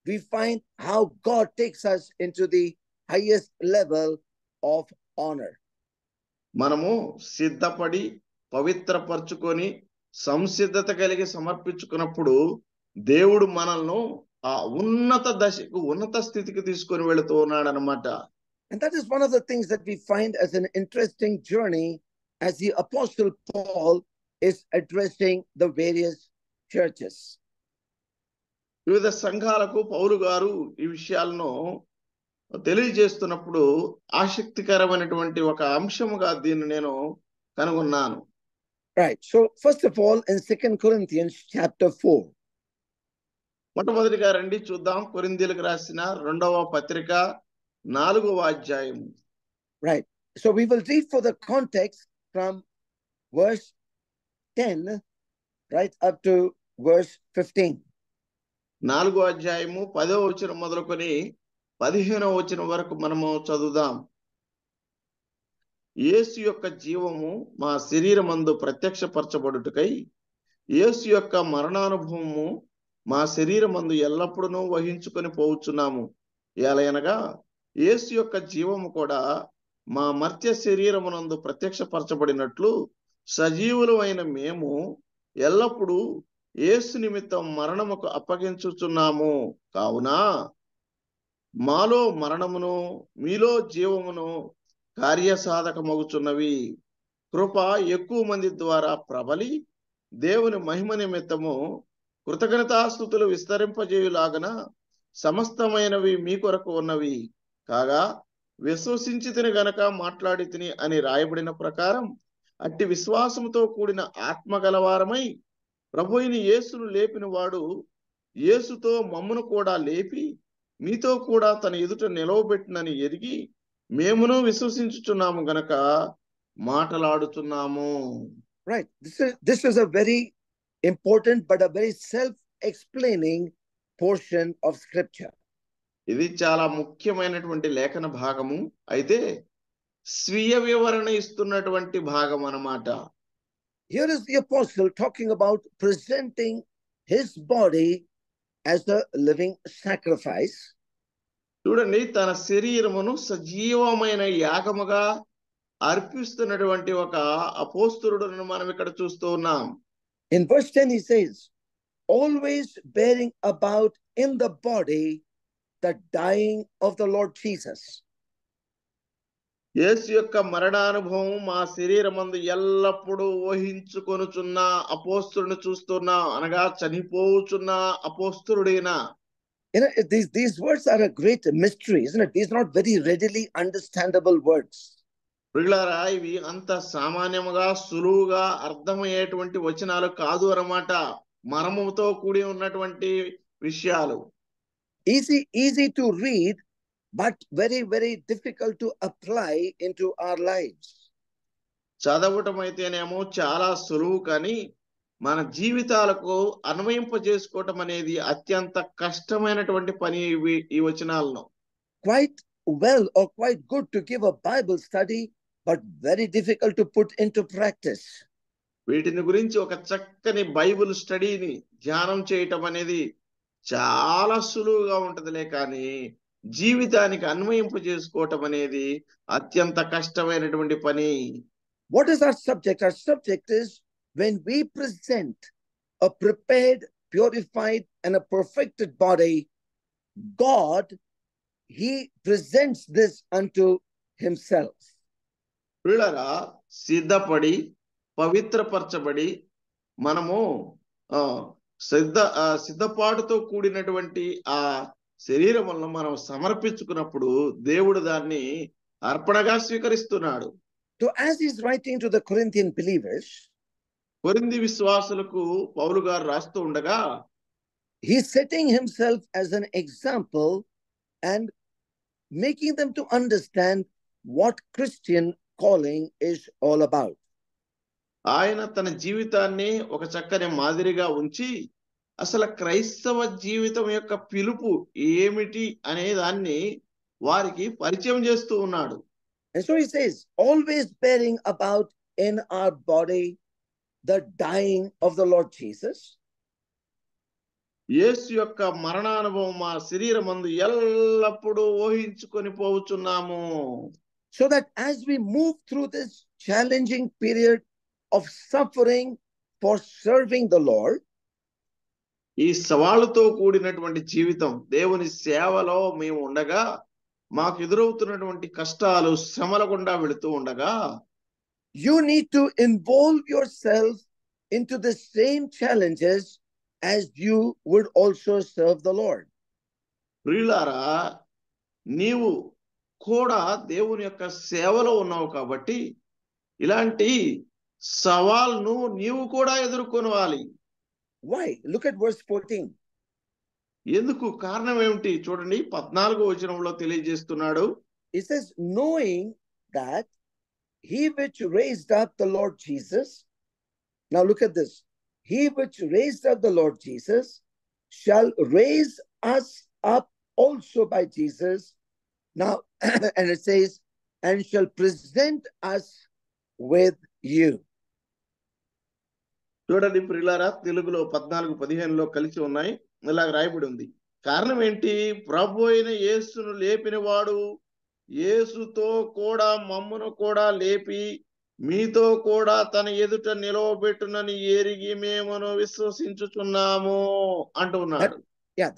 we find how God takes us into the highest level of honor. మనము సిద్ధపడి పవిత్రపరచుకొని సంసిద్ధత కలిగి సమర్పించుకున్నప్పుడు దేవుడు మనల్ని ఆ ఉన్నత దశకు ఉన్నత స్థితికి తీసుకొని వెళుతూ ఉన్నాడు అన్నమాట. And that is one of the things that we find as an interesting journey as the Apostle Paul is addressing the various churches. వివిధ సంఘాలకు పౌలు గారు ఈ విషయాలను తెలియజేస్తున్నప్పుడు ఆసక్తికరమైనటువంటి ఒక అంశముగా దీన్ని నేను కనుగొన్నాను. Right. So first of all, in 2 Corinthians chapter 4. మొట్టమొదటిగా రండి చూద్దాం కొరింథీయులకు రాసిన 2వ పత్రిక 4వ అధ్యాయం. Right. So we will read for the context from verse 10 right up to verse 15. 4వ అధ్యాయము 10వ వచనం మొదలుకొని 15వ వచనం వరకు మనము చదువుదాం. యేసు యొక్క జీవము మా శరీరమందు ప్రత్యక్షపరచబడుటకై యేసు యొక్క మరణానుభవము మా శరీరమందు ఎల్లప్పుడూ వహించుకొని పోవచ్చున్నాము. ఎలయనగా యేసు యొక్క జీవము కూడా మా మర్త్య శరీరమునందు ప్రత్యక్షపరచబడినట్లు సజీవులమైన మేము ఎల్లప్పుడూ యేసు నిమిత్తం మరణముకు అప్పగించుచున్నాము. కావున మాలో మరణమును మీలో జీవమును కార్యసాధకమగుచున్నవి. కృప ఎక్కువ మంది ద్వారా ప్రబలి దేవుని మహిమ నిమిత్తము కృతజ్ఞతాస్తుతులు విస్తరింపజేయులాగన సమస్తమైనవి మీ కొరకు ఉన్నవి. కాగా విశ్వసించి తిని గనక మాట్లాడి తిని అని రాయబడిన ప్రకారం అట్టి విశ్వాసముతో కూడిన ఆత్మ గలవారమై ప్రభువైన యేసును లేపిన వాడు యేసుతో మమ్మును కూడా లేపి మీతో కూడా తన ఎదుట నిలవబెట్టినని ఎరిగి మేమును విశ్వసించుచున్నాము గనక మాటలాడుచున్నాము. Right. This is a very important but a very self-explaining portion of scripture. ఇది చాలా ముఖ్యమైనటువంటి లేఖన భాగము, అయితే స్వీయ వివరణ ఇస్తున్నటువంటి భాగం అన్నమాట. Here is the apostle talking about presenting his body as a living sacrifice. చూడండి, తన శరీరమును సజీవమైన యాగముగా అర్పిస్తున్నటువంటి ఒక అపోస్తలుడును మనం ఇక్కడ చూస్తూ ఉన్నాం. In verse 10 he says, always bearing about in the body the dying of the Lord Jesus. యేసు యొక్క మరణానుభవం మా శరీరమందు ఎల్లప్పుడూ ఊహించుకొనుచున్న అపోస్తులను చూస్తున్నా, అనగా చనిపోచున్న అపోస్తులుడైన. You know, these words are a great mystery, isn't it? These are not very readily understandable words. ప్రియులారా, ఇవి అంత సామాన్యముగా సులువుగా అర్థమయ్యేటువంటి వచనాలు కాదు అన్నమాట. మర్మముతో కూడి ఉన్నటువంటి విషయాలు. Easy to read, but very, very difficult to apply into our lives. చదవటం అయితేనేమో చాలా సులువు, కానీ మన జీవితాలకు అన్వయింపజేసుకోవటం అనేది అత్యంత కష్టమైనటువంటి పని ఈ వచనాలను. Quite well or quite good to give a Bible study, but very difficult to put into practice. వీటిని గురించి ఒక చక్కని బైబిల్ స్టడీని ధ్యానం చేయటం అనేది చాలా సులువుగా ఉంటదిలే, కానీ జీవితానికి అన్వయింపజేసుకోవటం అనేది అత్యంత కష్టమైనటువంటి పని. What is our subject? Our subject is when we present a prepared, purified, and a perfected body, God, He presents this unto Himself. పిల్లరా, సిద్ధపడి పవిత్రపరచబడి మనము సిద్ధపాటుతో కూడినటువంటి ఆ శరీరములను మనం సమర్పించుకున్నప్పుడు దేవుడు దాన్ని అర్పణగా స్వీకరిస్తున్నాడు. So as he's writing to the Corinthian believers, కొరింథీ విశ్వాసులకు పౌలు గారు రాస్తూ ఉండగా, he's setting himself as an example and making them to understand what Christian calling is all about. ఆయన తన జీవితాన్ని ఒక చక్కని మాదిరిగా ఉంచి అసలు క్రైస్తవ జీవితం యొక్క పిలుపు ఏమిటి అనే దాన్ని వారికి పరిచయం చేస్తూ ఉన్నాడు. And so he says, always bearing about in our body the dying of the Lord Jesus. యేసు యొక్క మరణానుభవం మా శరీరమందు ఎల్లప్పుడూ ఊహించుకొని పోవుచున్నాము. So that as we move through this challenging period of suffering for serving the Lord, ఈ సవాలుతో కూడినటువంటి జీవితం దేవుని సేవలో మేము ఉండగా మాకు ఎదురవుతున్నటువంటి కష్టాలు శ్రమల గుండా వెళుతూ ఉండగా, you need to involve yourself into the same challenges as you would also serve the Lord. ప్రియులారా, నీవు కూడా దేవుని యొక్క సేవలో ఉన్నావు కాబట్టి ఇలాంటి సవాల్ను నీవు కూడా ఎదుర్కొనాలి. Why? Look at verse 14. ఎందుకు? కారణం ఏమిటి? చూడండి, 14వ వచనంలో తెలియజేస్తున్నాడు. It says, knowing that he which raised up the Lord Jesus, now look at this, he which raised up the Lord Jesus shall raise us up also by Jesus. Now, and it says, and shall present us with you. చూడండి ప్రియులారా, తెలుగులో 14-15లో కలిసి ఉన్నాయి. ఇలాగ రాయబడి ఉంది. కారణం ఏంటి? ప్రభు అయిన యేసును లేపిన వాడు యేసుతో కూడా మమ్మును కూడా లేపి మీతో కూడా తన ఎదుట నిలవబెట్టునని ఎరిగి మేమును విశ్వసించుచున్నాము అంటున్నాడు.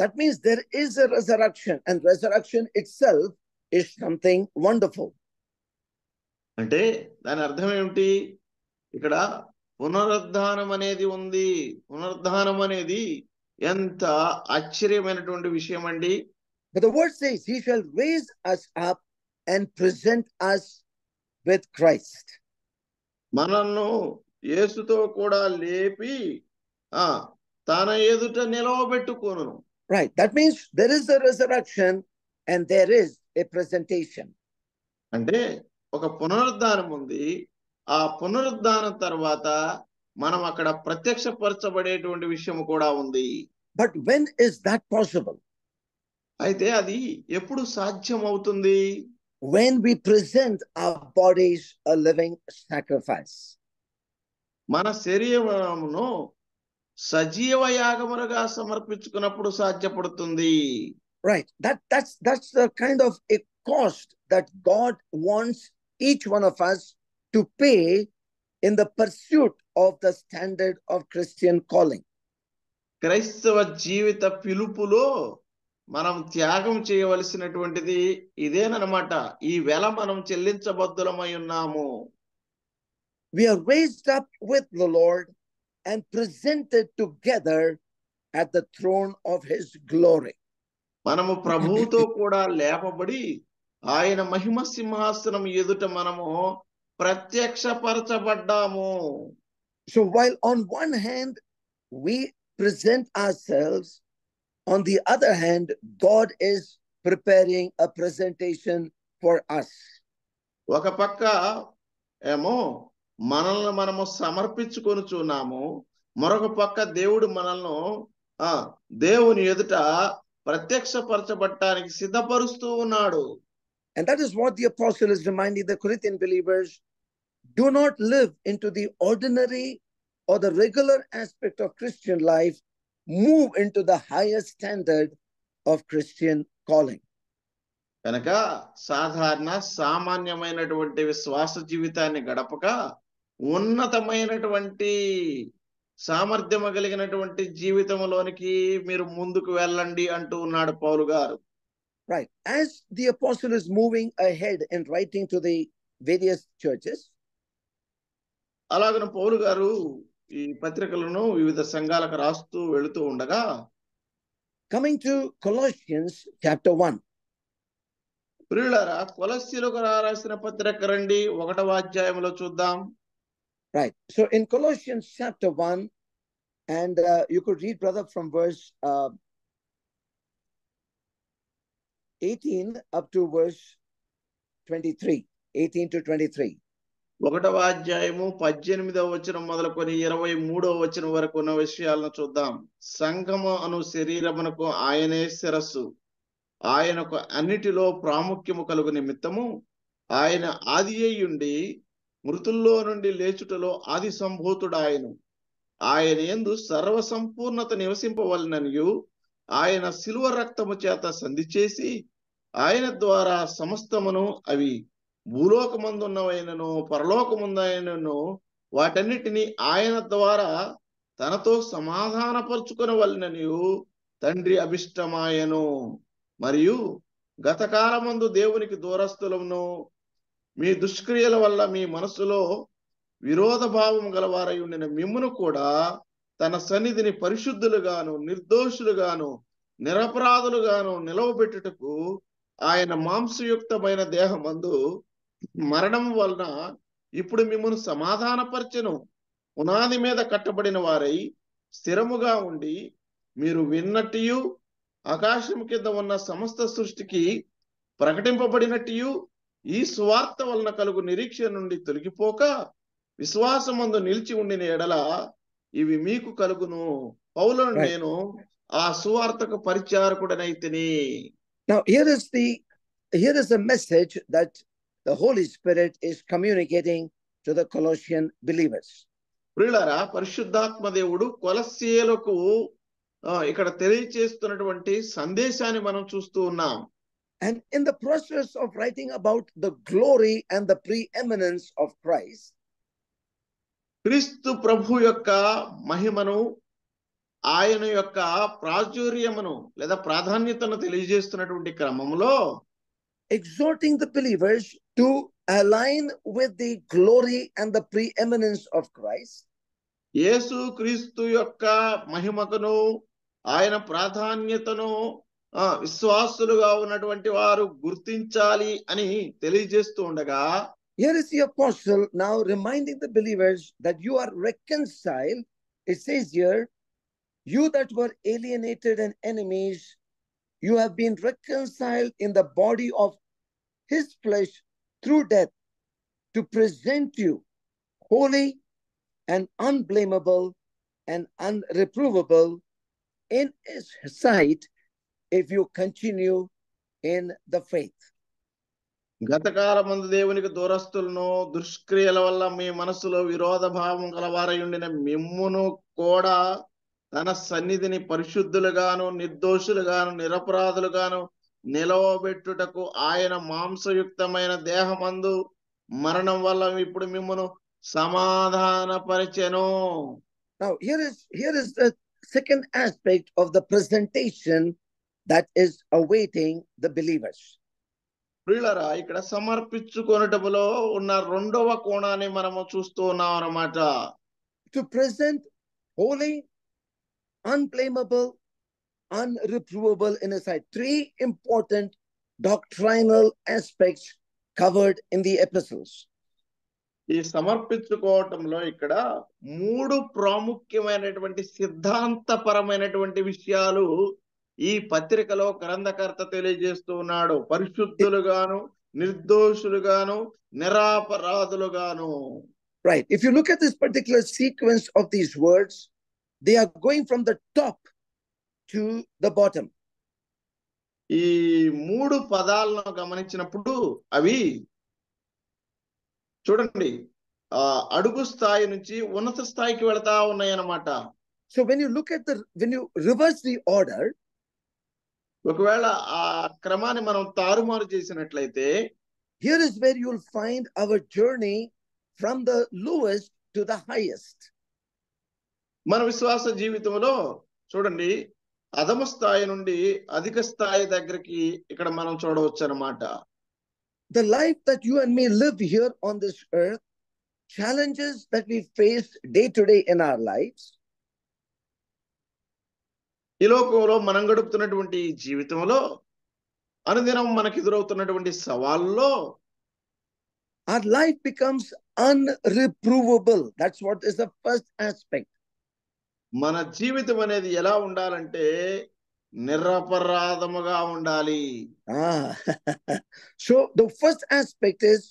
That means there is a resurrection, and resurrection itself is something wonderful. అంటే దాని అర్థం ఏమిటి? ఇక్కడ పునరుద్ధానం అనేది ఉంది. పునరుద్ధానం అనేది ఎంత ఆశ్చర్యమైనటువంటి విషయం అండి. But the word says, he shall raise us up and present us with Christ. మనల్ని యేసుతో కూడా లేపి తన ఎదుట నిలవబెట్టుకొను. Right. That means there is a resurrection and there is a presentation. అంటే ఒక పునరుద్ధానం ఉంది. ఆ పునరుద్ధానం తర్వాత మనం అక్కడ ప్రత్యక్షపరచబడేటువంటి విషయం కూడా ఉంది. But when is that possible? అయితే అది ఎప్పుడు సాధ్యం అవుతుంది? When we present our bodies a living sacrifice. మన శరీరమును సజీవ యాగములుగా సమర్పించుకున్నప్పుడు సాధ్యపడుతుంది. Right. That's the kind of a cost that God wants each one of us to pay in the pursuit of the standard of Christian calling. క్రైస్తవ జీవిత పిలుపులో మనం త్యాగం చేయవలసినటువంటిది ఇదేనమాట. ఈ వేళ మనం చెల్లించబద్దులమై ఉన్నాము. We are raised up with the Lord and presented together at the throne of his glory. మనము ప్రభువుతో కూడా లేపబడి ఆయన మహిమ సింహాసనం ఎదుట మనము ప్రత్యక్షపరచబడ్డాము. So while on one hand we present ourselves, on the other hand God is preparing a presentation for us. ఒక పక్క ఏమో మనల్ని మనము సమర్పించుకొనుచున్నాము, మరొక పక్క దేవుడు మనల్ని దేవుని ఎదుట ప్రత్యక్షపరచబడటానికి సిద్ధపరుస్తూ ఉన్నాడు. And that is what the apostle is reminding the Corinthian believers: do not live into the ordinary or the regular aspect of Christian life, move into the higher standard of Christian calling. కనుక సామాన్యమైనటువంటి విశ్వాస జీవితాన్ని గడపక ఉన్నతమైనటువంటి సామర్థ్యము కలిగినటువంటి జీవితంలోనికి మీరు ముందుకు వెళ్ళండి అంటూ ఉన్నాడు పౌలు గారు. Right. As the apostle is moving ahead in writing to the various churches, అలాగన పౌలు గారు ఈ పత్రికలను వివిధ సంఘాలకు రాస్తూ వెళుతూ ఉండగా, coming to Colossians chapter 1. ప్రియులారా, కొలస్సీలకు రాసిన పత్రిక రండి 1వ అధ్యాయంలో చూద్దాం. Right. So in Colossians chapter 1, and you could read, brother, from verse 18 up to verse 23, 18 to 23. 1వ అధ్యాయము 18వ వచనం మొదలుకొని 23వ వచనం వరకు ఉన్న విషయాలను చూద్దాం. సంఘము అను శరీరమునకు ఆయనే శిరస్సు, ఆయనకు అన్నిటిలో ప్రాముఖ్యము కలుగు నిమిత్తము ఆయన ఆది అయ్యుండి మృతుల్లో నుండి లేచుటలో ఆది సంభూతుడాయను. ఆయన యందు సర్వ సంపూర్ణత నివసింపవలననియు ఆయన శిలువ రక్తము చేత సంధి చేసి ఆయన ద్వారా సమస్తమును, అవి భూలోకమందున్నవైనను పరలోకముందైనను, వాటన్నిటిని ఆయన ద్వారా తనతో సమాధానపరుచుకొనవలననియు తండ్రి అభిష్టమాయను. మరియు గతకాలమందు దేవునికి దూరస్థులను మీ దుష్క్రియల వల్ల మీ మనసులో విరోధ భావం గలవారై ఉండిన మిమ్మును కూడా తన సన్నిధిని పరిశుద్ధులుగాను నిర్దోషులుగాను నిరపరాధులుగాను నిలవబెట్టుటకు ఆయన మాంసయుక్తమైన దేహమందు మరణం వలన ఇప్పుడు మిమ్మును సమాధానపరచెను. పునాది మీద కట్టబడిన వారై స్థిరముగా ఉండి మీరు విన్నట్టు ఆకాశం కింద ఉన్న సమస్త సృష్టికి ప్రకటింపబడినట్టు ఈ సువార్త వలన కలుగు నిరీక్షణ నుండి తొలగిపోక విశ్వాసమందు నిలిచి ఉండిన ఎడల ఇవి మీకు కలుగును. పౌలను నేను ఆ సువార్తకు పరిచారకుడనైతిని. Now here is the message that the Holy Spirit is communicating to the Colossian believers. ప్రియులారా, పరిశుద్ధాత్మ దేవుడు కొలస్సీయులకు ఇక్కడ తెలియజేస్తున్నటువంటి సందేశాన్ని మనం చూస్తూ ఉన్నాం. And in the process of writing about the glory and the preeminence of Christ, క్రీస్తు ప్రభు యొక్క మహిమను, ఆయన యొక్క ప్రాచుర్యమును లేదా ప్రాధాన్యతను తెలియజేస్తున్నటువంటి క్రమంలో exhorting the believers to align with the glory and the preeminence of Christ, యేసు క్రీస్తు యొక్క మహిమకును ఆయన ప్రాధాన్యతను విశ్వాసులుగా ఉన్నటువంటి వారు గుర్తించాలి అని తెలియజేస్తూ ఉండగా, here is the apostle now reminding the believers that you are reconciled. It says here, you that were alienated and enemies, you have been reconciled in the body of his flesh through death, to present you holy and unblameable and unreprovable in his sight, if you continue in the faith. గతకాలమందు దేవునికి దూరస్తులను దుష్క్రియల వల్ల మీ మనసులో విరోధ భావం గలవారై ఉండిన మిమ్మును కూడా తన సన్నిధిని పరిశుద్ధులుగాను నిర్దోషులుగాను నిరపరాధులుగాను నిలవబెట్టుటకు ఆయన మాంసయుక్తమైన దేహమందు మరణం వల్ల ఇప్పుడు మిమ్మును సమాధానపరిచెను. Now here is the second aspect of the presentation that is awaiting the believers. ప్రియులారా, ఇక్కడ సమర్పించుకొనుటలో ఉన్న రెండవ కోణాన్ని మనము చూస్తూ ఉన్నాం అన్నమాట. To present holy, unblameable, unreprovable in his sight. 3 important doctrinal aspects covered in the epistles. ఈ సమర్పించుకోవటంలో ఇక్కడ 3 ప్రాముఖ్యమైనటువంటి సిద్ధాంతపరమైనటువంటి విషయాలు ఈ పత్రికలో గ్రంథకర్త తెలియజేస్తూ ఉన్నాడు. పరిశుద్ధులుగాను, నిర్దోషులుగాను, నిరపరాధులుగాను. Right. If you look at this particular sequence of these words, they are going from the top to the bottom. ఈ 3 పదాలను గమనించినప్పుడు అవి చూడండి, అడుగు స్థాయి నుంచి ఉన్నత స్థాయికి వెళతా ఉన్నాయి అన్నమాట. So when you reverse the order, ఒకవేళ ఆ క్రమాన్ని మనం తారుమారు చేసినట్లయితే, here is where you'll find our journey from the lowest to the highest. మన విశ్వాస జీవితంలో చూడండి, అధమ స్థాయి నుండి అధిక స్థాయి దగ్గరికి ఇక్కడ మనం చూడవచ్చు అన్నమాట. The life that you and me live here on this earth, challenges that we face day to day in our lives, ఈ లోకంలో మనం గడుపుతున్నటువంటి జీవితంలో అనుదినం మనకు ఎదురవుతున్నటువంటి సవాల్లో our life becomes unreprovable. That's what is the first aspect. మన జీవితం అనేది ఎలా ఉండాలంటే నిరపరాధముగా ఉండాలి. So the first aspect is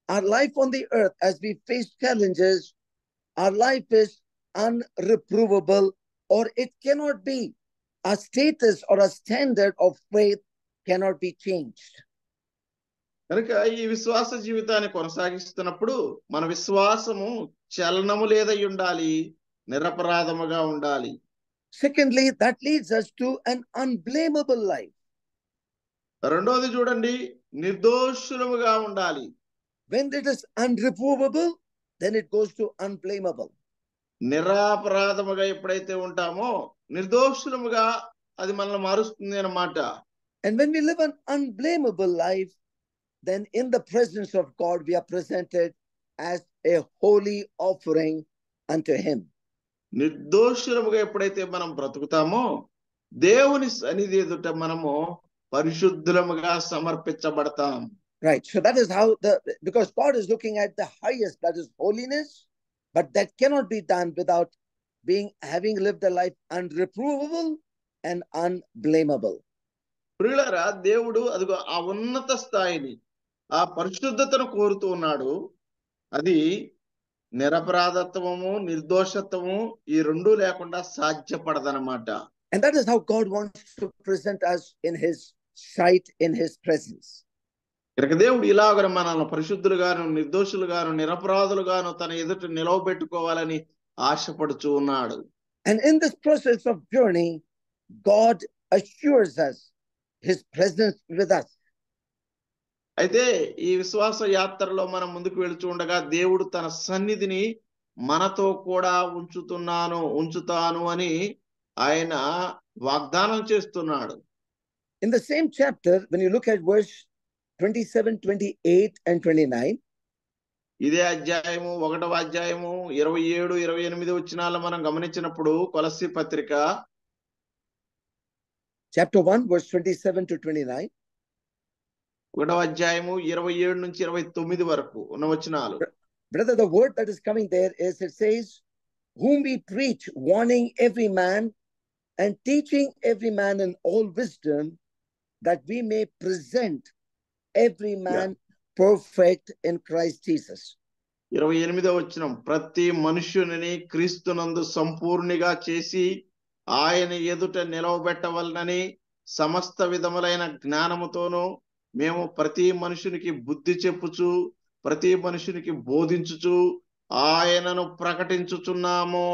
our life on the earth, as we face challenges, our life is unreprovable, or it cannot be. Our status or a standard of faith cannot be changed. కనుక ఈ విశ్వాస జీవితాన్ని కొనసాగిస్తున్నప్పుడు మన విశ్వాసము చలనము లేదై ఉండాలి, నిరపరాధముగా ఉండాలి. Secondly, that leads us to an unblameable life. రెండోది చూడండి, నిర్దోషులముగా ఉండాలి. When it is unreprovable, then it goes to unblameable. నిరపరాధముగా ఎప్పుడైతే ఉంటామో నిర్దోషులముగా అది మనల్ని మారుస్తుంది అన్నమాట. And when we live an unblameable life, then in the presence of God, we are presented as a holy offering unto him. నిర్దోషులముగా ఎప్పుడైతే మనం బ్రతుకుతామో దేవుని సన్నిధి ఎదుట మనము పరిశుద్ధులముగా సమర్పించబడతాం. Right. So that is how because God is looking at the highest, that is holiness, but that cannot be done without having lived a life unreprovable and unblameable. ప్రియులారా, దేవుడు అదిగో ఆ ఉన్నత స్థాయిని, ఆ పరిశుద్ధతను కోరుతూ ఉన్నాడు. అది నిరపరాధత్వము, నిర్దోషత్వము ఈ రెండు లేకుండా సాధ్యపడదన్నమాట. And that is how God wants to present us in his sight, in his presence. ఇక దేవుడు ఇలాగ మనల్ని పరిశుద్ధులుగాను, నిర్దోషులుగాను, నిరపరాధులుగాను తన ఎదుట నిలవబెట్టుకోవాలని ఆశపడుచూ ఉన్నాడు. And in this process of journey, God assures us his presence with us. అయితే ఈ విశ్వాస యాత్రలో మనం ముందుకు వెళుతూ ఉండగా దేవుడు తన సన్నిధిని మనతో కూడా ఉంచుతాను అని ఆయన వాగ్దానం చేస్తున్నాడు. In the same chapter, when you look at verse 27, 28 and 29, ఇదే అధ్యాయము 1వ అధ్యాయము 27, 28 వచనాలు మనం గమనించినప్పుడు కొలస్సీ పత్రిక chapter 1, verse 27 to 29, 1వ అధ్యాయము 27 నుంచి 29 వరకు ఉన్న వచనాలు. Brother, the word that is coming there is, it says, whom we preach, warning every man and teaching every man in all wisdom, that we may present every man perfect in Christ Jesus. 28వ వచనం, ప్రతి మనుష్యుని క్రీస్తునందు సంపూర్ణిగా చేసి ఆయన ఎదుట నిలవబెట్టవలనని సమస్త విధములైన జ్ఞానముతోనూ మేము ప్రతి మనుషునికి బుద్ధి చెప్పుచు, ప్రతి మనుషునికి బోధించుచు ఆయనను ప్రకటించుచున్నాము.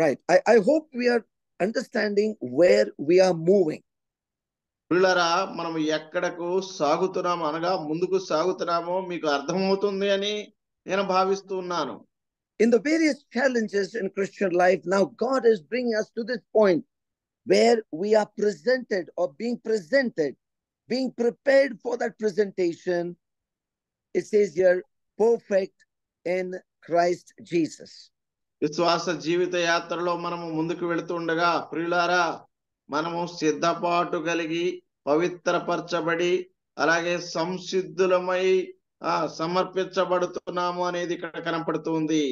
Right. I hope we are understanding where we are moving. పిల్లరా, మనం ఎక్కడకు సాగుతున్నాము అనగా ముందుకు సాగుతున్నామో మీకు అర్థమవుతుంది అని నేను భావిస్తున్నాను. In the various challenges in Christian life, now God is bringing us to this point where we are presented or being presented, being prepared for that presentation. It says here, perfect in Christ Jesus. విశ్వాస జీవిత యాత్రలో మనము ముందుకు వెళుతుండగా ప్రియులారా, మనము సిద్ధపాటు కలిగి పవిత్రపరచబడి అలాగే సంసిద్ధులమై సమర్పించబడుతున్నాము అనేది ఇక్కడ కనపడుతుంది.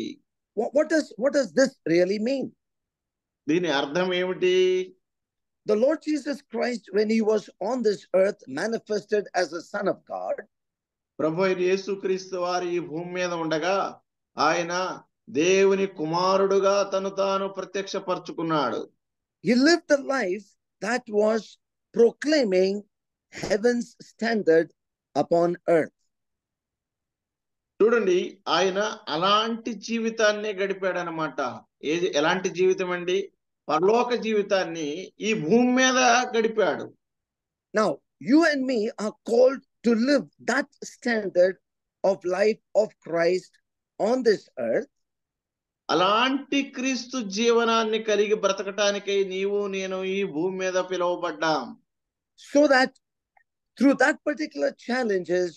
What does this really mean? దీని అర్థం ఏమిటి? The Lord Jesus Christ, when he was on this earth, manifested as the Son of God. ప్రభు అయిన యేసుక్రీస్తు వారు ఈ భూమి మీద ఉండగా ఆయన దేవుని కుమారుడుగా తను తాను ప్రత్యక్షపరచుకున్నాడు. He lived a life that was proclaiming heaven's standard upon earth. చూడండి, ఆయన అలాంటి జీవితాన్ని గడిపాడు అన్నమాట. ఎలాంటి జీవితం అండి? పరలోక జీవితాన్ని ఈ భూమి మీద గడిపాడు. Now, you and me are called to live that standard of life of Christ on this earth. అలాంటి క్రీస్తు జీవనాన్ని కలిగి బ్రతకటానికై నీవు నేను ఈ భూమి మీద పిలువబడ్డాం. So that through that particular challenges,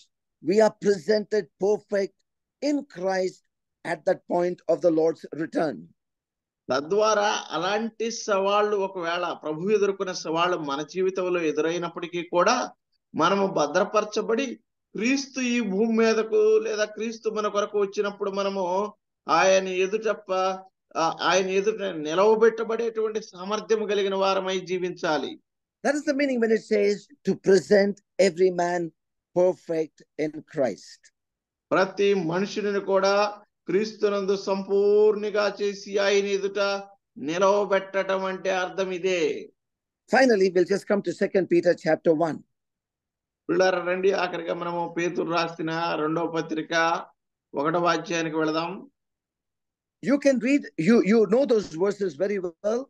we are presented perfect in Christ at that point of the Lord's return. తద్వారా అలాంటి సవాళ్ళు ఒకవేళ ప్రభు ఎదుర్కొన్న సవాళ్ళు మన జీవితంలో ఎదురైనప్పటికీ కూడా మనము భద్రపరచబడి క్రీస్తు ఈ భూమి మీదకు లేదా క్రీస్తు మన కొరకు వచ్చినప్పుడు మనము ఆయన ఎదుట నిలవబెట్టబడేటువంటి సామర్థ్యం కలిగిన వారమై జీవించాలి. That is the meaning when it says to present every man perfect in Christ. ప్రతి మనుషుని కూడా క్రీస్తునందు సంపూర్ణిగా చేసి ఆయన ఎదుట నిలవబెట్టడం అంటే అర్థం ఇదే. Finally, we'll just come to 2 Peter chapter 1. పిల్లలు రండి, ఆఖరిగా మనము పేతురు రాసిన 2వ పత్రిక 1వ అధ్యాయానికి వెళదాం. You can read, you know those verses very well,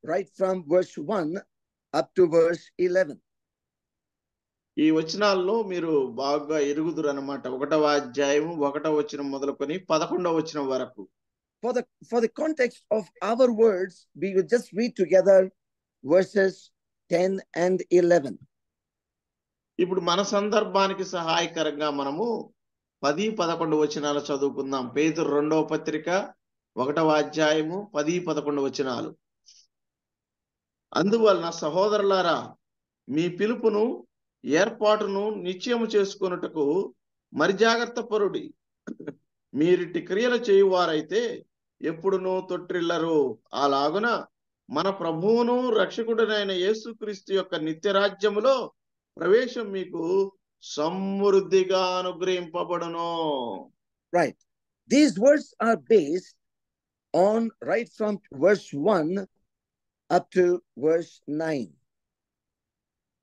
right from verse 1 up to verse 11. ఈ వచనాల్లో మీరు బాగా ఎరుగుదురు అన్నమాట. 1వ అధ్యాయం 1వ వచనం మొదలుకొని 11వ వచనం వరకు. For the context of our words, we will just read together verses 10 and 11. ఇప్పుడు మన సందర్భానికి సహాయకరంగా మనము 10-11 వచనాలు చదువుకుందాం. పేతురు 2వ పత్రిక 1వ అధ్యాయము 10-11 వచనాలు. అందువలన సహోదరులారా, మీ పిలుపును ఏర్పాటును నిశ్చయము చేసుకొనుటకు మరి జాగ్రత్త పరుడి. మీరిటి క్రియలు చేయువారైతే ఎప్పుడునూ తొట్టిల్లరు. అలాగున మన ప్రభువును రక్షకుడైన యేసుక్రీస్తు యొక్క నిత్య రాజ్యములో ప్రవేశం మీకు సమృద్ధిగా అనుగ్రహింపబడును. Right. These words are based on right from verse 1 up to verse 9.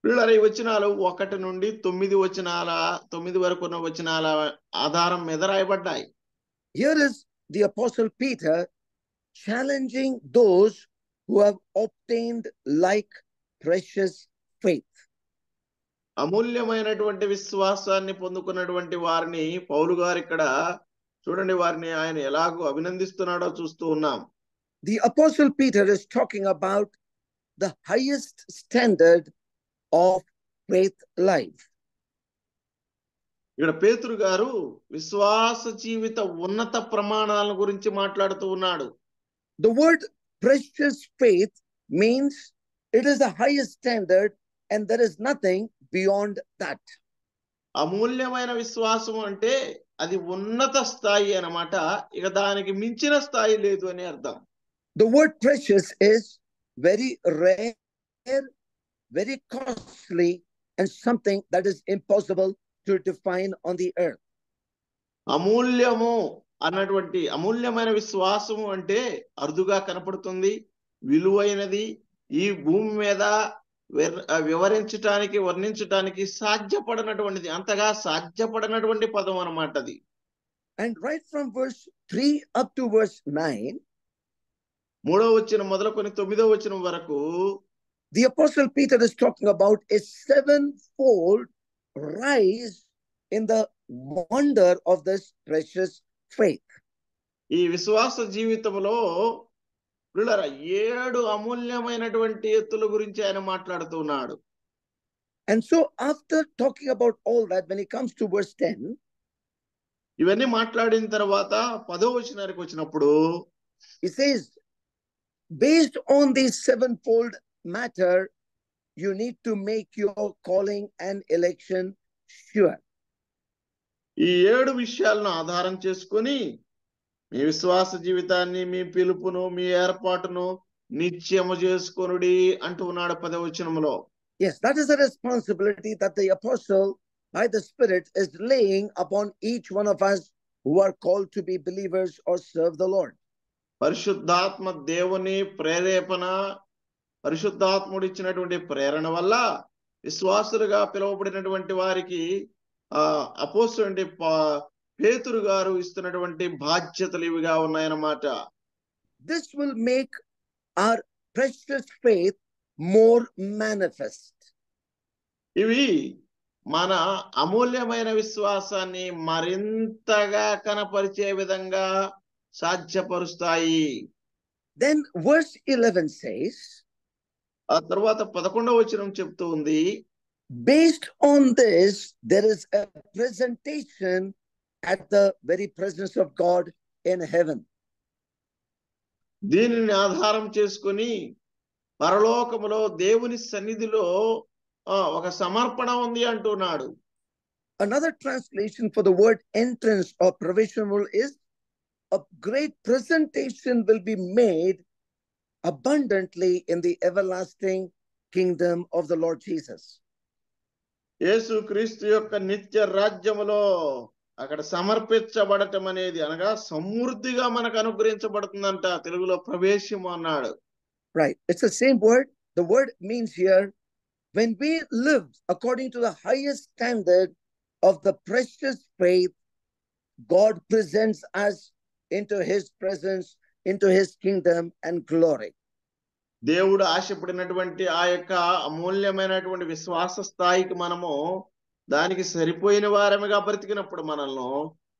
పిల్లల ఈ వచనాలు 1 నుండి 9 వరకు ఉన్న వచనాల ఆధారం మీద రాయబడ్డాయి. Here is the Apostle Peter challenging those who have obtained like precious faith. అమూల్యమైనటువంటి విశ్వాసాన్ని పొందుకున్నటువంటి వారిని పౌలు గారు ఇక్కడ చూడండి, వారిని ఆయన ఎలాగో అభినందిస్తున్నాడో చూస్తూ ఉన్నాం. The Apostle Peter is talking about the highest standard of faith life. ఇక్కడ పేతురు గారు విశ్వాస జీవిత ఉన్నత ప్రమాణాల గురించి మాట్లాడుతూ ఉన్నాడు. The word precious faith means it is the highest standard and there is nothing beyond that. అమూల్యమైన విశ్వాసం అంటే అది ఉన్నత స్థాయి అన్నమాట. ఇక దానికి మించిన స్థాయి లేదు అని అర్థం. The word precious is very rare, very costly, and something that is impossible to define on the earth. అమూల్యము అన్నటువంటి అమూల్యమైన విశ్వాసము అంటే అరుదుగా కనపడుతుంది, విలువైనది, ఈ భూమి మీద వర్ణించటానికి సాధ్యపడనటువంటిది, అంతగా సాధ్యపడనటువంటి పదం అన్నమాట అది. And right from verse 3 up to verse 9, 3వ వచనం మొదలుకొని 9వ వచనం వరకు the Apostle Peter is talking about a 7-fold rise in the wonder of this precious faith. ఈ విశ్వాస జీవితంలో పిల్లరా 7 అమూల్యమైనటువంటి ఎత్తుల గురించి ఆయన మాట్లాడుతున్నాడు. And so after talking about all that, when it comes to verse 10, ఇవన్నీ మాట్లాడిన తర్వాత 10వ వచనానికి వచ్చినప్పుడు he says, based on this sevenfold matter, you need to make your calling and election sure. ఈ 7 విషయాలను ఆధారం చేసుకొని మీ విశ్వాస జీవితాన్ని, మీ పిలుపును, మీ ఏర్పాటును నిశ్చయము చేసుకొనుడి అంటున్నాడు 10వ వచనంలో. Yes, that is a responsibility that the apostle by the Spirit is laying upon each one of us who are called to be believers or serve the Lord. పరిశుద్ధాత్మ దేవుని ప్రేరేపణ, పరిశుద్ధాత్ముడు ఇచ్చినటువంటి ప్రేరణ వల్ల విశ్వాసులుగా పిలువబడినటువంటి వారికి అపోస్తలుడైన పేతురు గారు ఇస్తున్నటువంటి బాధ్యతలు ఇవిగా ఉన్నాయన్నమాట. This will make our precious faith more manifest. ఇవి మన అమూల్యమైన విశ్వాసాన్ని మరింతగా కనపరిచే విధంగా సాధ్యపరుస్తాయి. Then verse 11 says, ఆ తర్వాత 11వ వచనం చెప్తూ ఉంది, based on this, there is a presentation at the very presence of God in heaven. దీనిని ఆధారం చేసుకొని పరలోకములో దేవుని సన్నిధిలో ఒక సమర్పణ ఉంది అంటున్నాడు. Another translation for the word entrance or provisional is a great presentation will be made abundantly in the everlasting kingdom of the Lord Jesus. యేసు క్రీస్తు యొక్క నిత్య రాజ్యములో అక్కడ సమర్పించబడటం అనేది అనగా సమృద్ధిగా మనకు అనుగ్రహించబడుతుందంట. తెలుగులో ప్రవేశము అన్నాడు. Right, it's the same word. The word means here, when we live according to the highest standard of the precious faith, God presents us into his presence, into his kingdom and glory. దేవుడు ఆశపడినటువంటి ఆ యొక్క అమూల్యమైనటువంటి విశ్వాస స్థాయికి మనము దానికి సరిపోయిన వారముగా బ్రతికినప్పుడు మనల్ని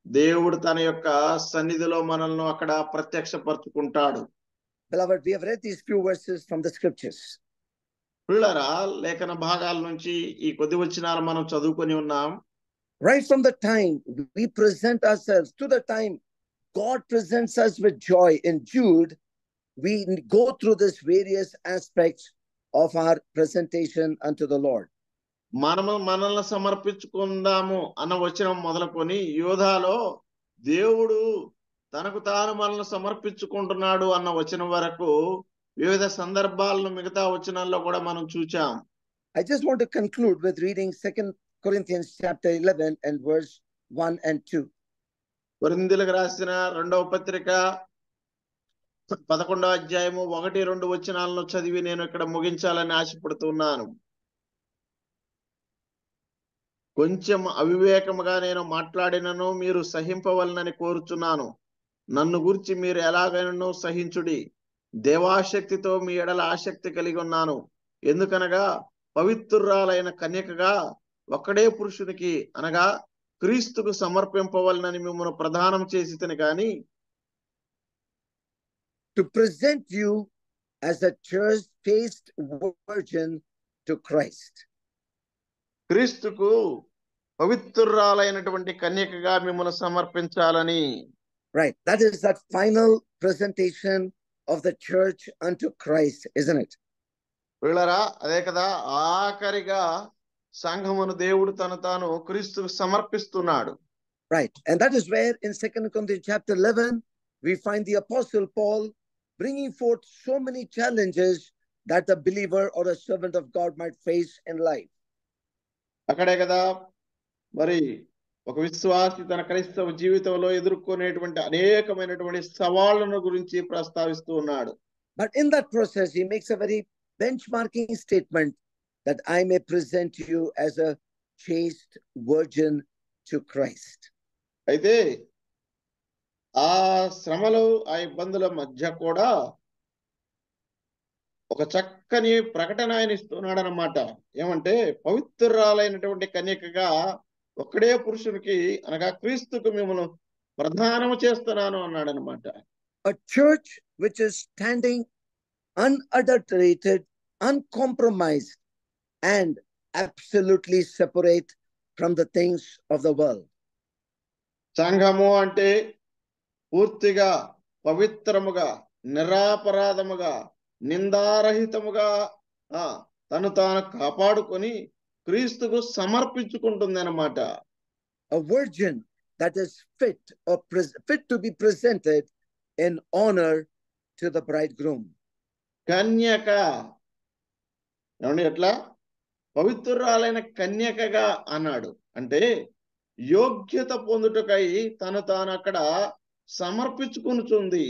దేవుడు తన యొక్క సన్నిధిలో మనల్ని అక్కడ ప్రత్యక్షపరచుకుంటాడు. Beloved, we have read these few verses from the scriptures. పిల్లరా, లేఖన భాగాల నుంచి ఈ కొద్ది వచనాలు మనం చదువుకొని ఉన్నాం. Right from the time we present ourselves to the time God presents us with joy in Jude, we go through this various aspects of our presentation unto the Lord. మనల్ని సమర్పించుకుందాము అన్న వచనం మొదలుకొని యోధాలో దేవుడు తనకు తాను మనల్ని సమర్పించుకుంటున్నాడు అన్న వచనం వరకు వివిధ సందర్భాలను మిగతా వచనాల్లో కూడా మనం చూచాం. I just want to conclude with reading 2 Corinthians chapter 11 and verse 1 and 2. కొరింథీయులకు రాసిన 2వ పత్రిక 11వ అధ్యాయము 1-2 వచనాలను చదివి నేను ఇక్కడ ముగించాలని ఆశపడుతున్నాను. కొంచెం అవివేకముగా నేను మాట్లాడినను మీరు సహింపవలనని కోరుచున్నాను. నన్ను గురించి మీరు ఎలాగైనా సహించుడి. దేవాశక్తితో మీ ఎడల ఆసక్తి కలిగి ఉన్నాను. ఎందుకనగా పవిత్రురాలైన కన్యకగా ఒక్కడే పురుషునికి అనగా క్రీస్తుకు సమర్పింపవలనని మిమ్మల్ని ప్రదానం చేసితిని కానీ, to present you as a church chaste virgin to Christ. క్రీస్తుకు పవిత్రురాలైనటువంటి కన్యకగా మిమ్మల్ని సమర్పించాలని. Right, that is that final presentation of the church unto Christ, isn't it? వీళ్ళరా, అదే కదా ఆఖరిగా సంఘమును దేవుడు తను తాను క్రీస్తుకు సమర్పిస్తున్నాడు. Right, and that is where in 2 Corinthians chapter 11 we find the apostle Paul bringing forth so many challenges that a believer or a servant of God might face in life. అక్కడే కదా మరి ఒక విశ్వాసి తన క్రైస్తవ జీవితంలో ఎదుర్కొనేటువంటి అనేకమైనటువంటి సవాళ్లను గురించి ప్రస్తావిస్తూ ఉన్నాడు. But in that process he makes a very benchmarking statement that I may present you as a chaste virgin to Christ. అయితే ఆ శ్రమలు ఆ ఇబ్బందుల మధ్య కూడా ఒక చక్కని ప్రకటన ఆయన ఇస్తున్నాడు అన్నమాట. ఏమంటే పవిత్రురాలైనటువంటి కన్యకగా ఒక్కడే పురుషునికి అనగా క్రీస్తుకు మిమ్మల్ని ప్రదానం చేస్తున్నాను అన్నాడు అనమాట. a church which is standing unadulterated, uncompromised, and absolutely separate from the things of the world. సంఘము అంటే పూర్తిగా పవిత్రముగా, నిరాపరాధముగా, నిందారహితముగా తను తాను కాపాడుకొని క్రీస్తుకు సమర్పించుకుంటుంది అన్నమాట. A virgin that is fit to be presented in honor to the bridegroom. కన్యక ఏమండి, ఎట్లా పవిత్రురాలైన కన్యకగా అన్నాడు అంటే యోగ్యత పొందుటకై తను తాను అక్కడ సమర్పించుకుంటుంది.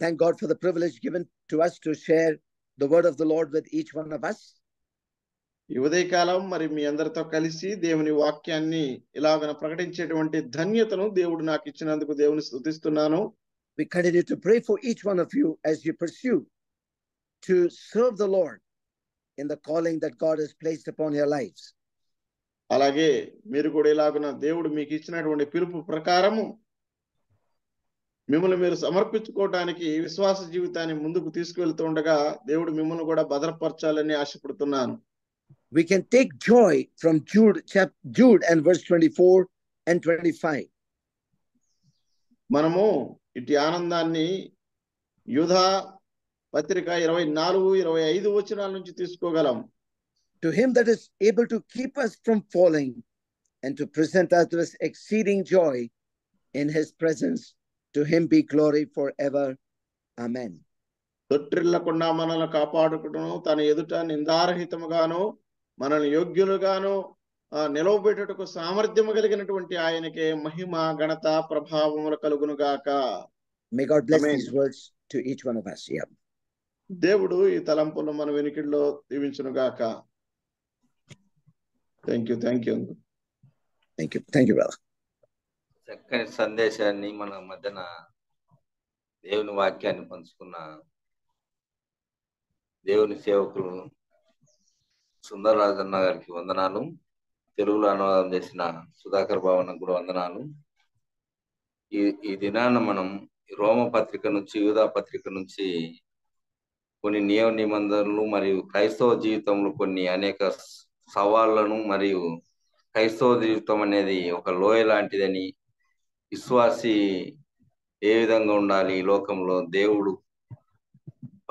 Thank God for the privilege given to us to share the word of the Lord with each one of us. ఈ ఉదయకాలం మరి మీ అందరితో కలిసి దేవుని వాక్యాన్ని ఇలాగన ప్రకటించేటువంటి ధన్యతను దేవుడు నాకు ఇచ్చినందుకు దేవుని స్తుతిస్తున్నాను. We continue to pray for each one of you as you pursue to serve the Lord in the calling that God has placed upon your lives. అలాగే మీరు కూడా ఇలాగున దేవుడు మీకు ఇచ్చినటువంటి పిలుపు ప్రకారము మిమ్మల్ని మీరు సమర్పించుకోవడానికి విశ్వాస జీవితాన్ని ముందుకు తీసుకువెళ్తూ ఉండగా దేవుడు మిమ్మల్ని కూడా భద్రపరచాలని ఆశపడుతున్నాను. We can take joy from Jude and verse 24 and 25. మనము ఇటు ఆనందాన్ని యూదా పత్రిక 24-25 వచనాల నుంచి తీసుకోగలం. To him that is able to keep us from falling and to present us with exceeding joy in his presence, to him be glory forever. Amen. తొట్టిల్లకుండా మనల్ని కాపాడుకును, తన ఎదుట నిందారహితముగాను మనల్ని యోగ్యులుగాను నిలవబెట్టుటకు సామర్థ్యము కలిగినటువంటి ఆయనకే మహిమ, ఘనత, ప్రభావములు కలుగును గాక. May God bless Amen. these words to each one of us. Yeah. దేవుడు ఈ తలంపులు మన వెనుకల్లో దీవించును గాక. Thank you. Thank you, brother. చక్కని సందేశాన్ని మన మధ్యన దేవుని వాక్యాన్ని పంచుకున్న దేవుని సేవకులు సుందరరాజన్న గారికి వందనాలు. తెలుగులో అనువాదం చేసిన సుధాకర్ భావనకు కూడా వందనాలు. ఈ దినాన మనం రోమ పత్రిక నుంచి, యూదా పత్రిక నుంచి కొన్ని నియమ నిబంధనలు మరియు క్రైస్తవ జీవితంలో కొన్ని అనేక సవాళ్లను, మరియు క్రైస్తవ జీవితం అనేది ఒక లోయ లాంటిదని, విశ్వాసి ఏ విధంగా ఉండాలి, ఈ లోకంలో దేవుడు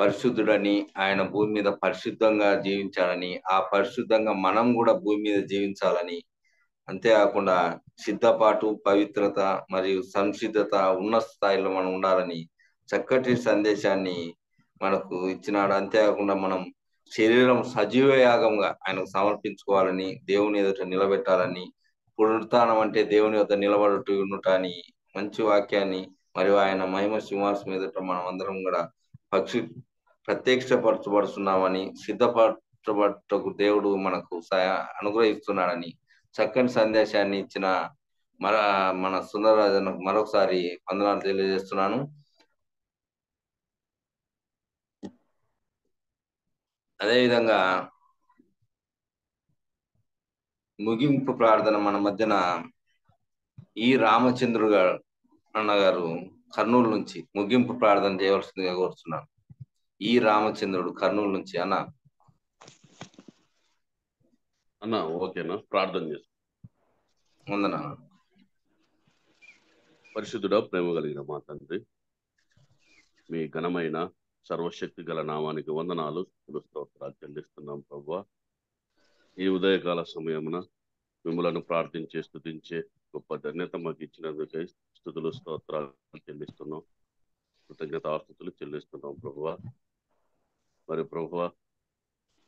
పరిశుద్ధుడని, ఆయన భూమి మీద పరిశుద్ధంగా జీవించాలని, ఆ పరిశుద్ధంగా మనం కూడా భూమి మీద జీవించాలని, అంతేకాకుండా సిద్ధపాటు, పవిత్రత మరియు సంసిద్ధత ఉన్న స్థాయిలో మనం ఉండాలని చక్కటి సందేశాన్ని మనకు ఇచ్చినాడు. అంతేకాకుండా మనం శరీరం సజీవ యాగంగా ఆయనకు సమర్పించుకోవాలని, దేవుని ఎదుట నిలబెట్టాలని, పునరుత్థానం అంటే దేవుని వద్ద నిలబడుట అని మంచి వాక్యాన్ని, మరియు ఆయన మహిమ సింహాసనం ఎదుట మనం అందరం కూడా ప్రత్యక్షపరచబడుతున్నామని, సిద్ధపరచబడటకు దేవుడు మనకు అనుగ్రహిస్తున్నాడని చక్కని సందేశాన్ని ఇచ్చిన మన సుందరరాజన్కు మరొకసారి వందనాలు తెలియజేస్తున్నాను. అదేవిధంగా ముగింపు ప్రార్థన మన మధ్యన ఈ రామచంద్రుడు గారు అన్నగారు కర్నూలు నుంచి ముగింపు ప్రార్థన చేయవలసిందిగా కోరుతున్నాను. ఈ రామచంద్రుడు కర్నూలు నుంచి. అన్న ఓకేనా? ప్రార్థన చేస్తాను. వందనా. పరిశుద్ధుడా, ప్రేమ కలిగిన మా తండ్రి, మీ ఘనమైన సర్వశక్తి గల నామానికి వందనాలు, స్తోత్రాలు చెల్లిస్తున్నాం ప్రభువా. ఈ ఉదయకాల సమయమున మిమ్మలను ప్రార్థించే, స్తుతించే గొప్ప ధన్యత మాకు ఇచ్చినందుకై స్తుతులు, స్తోత్రాలు చెల్లిస్తున్నాం. కృతజ్ఞతాస్తుతులు చెల్లిస్తున్నాం ప్రభువా. మరి ప్రభువా,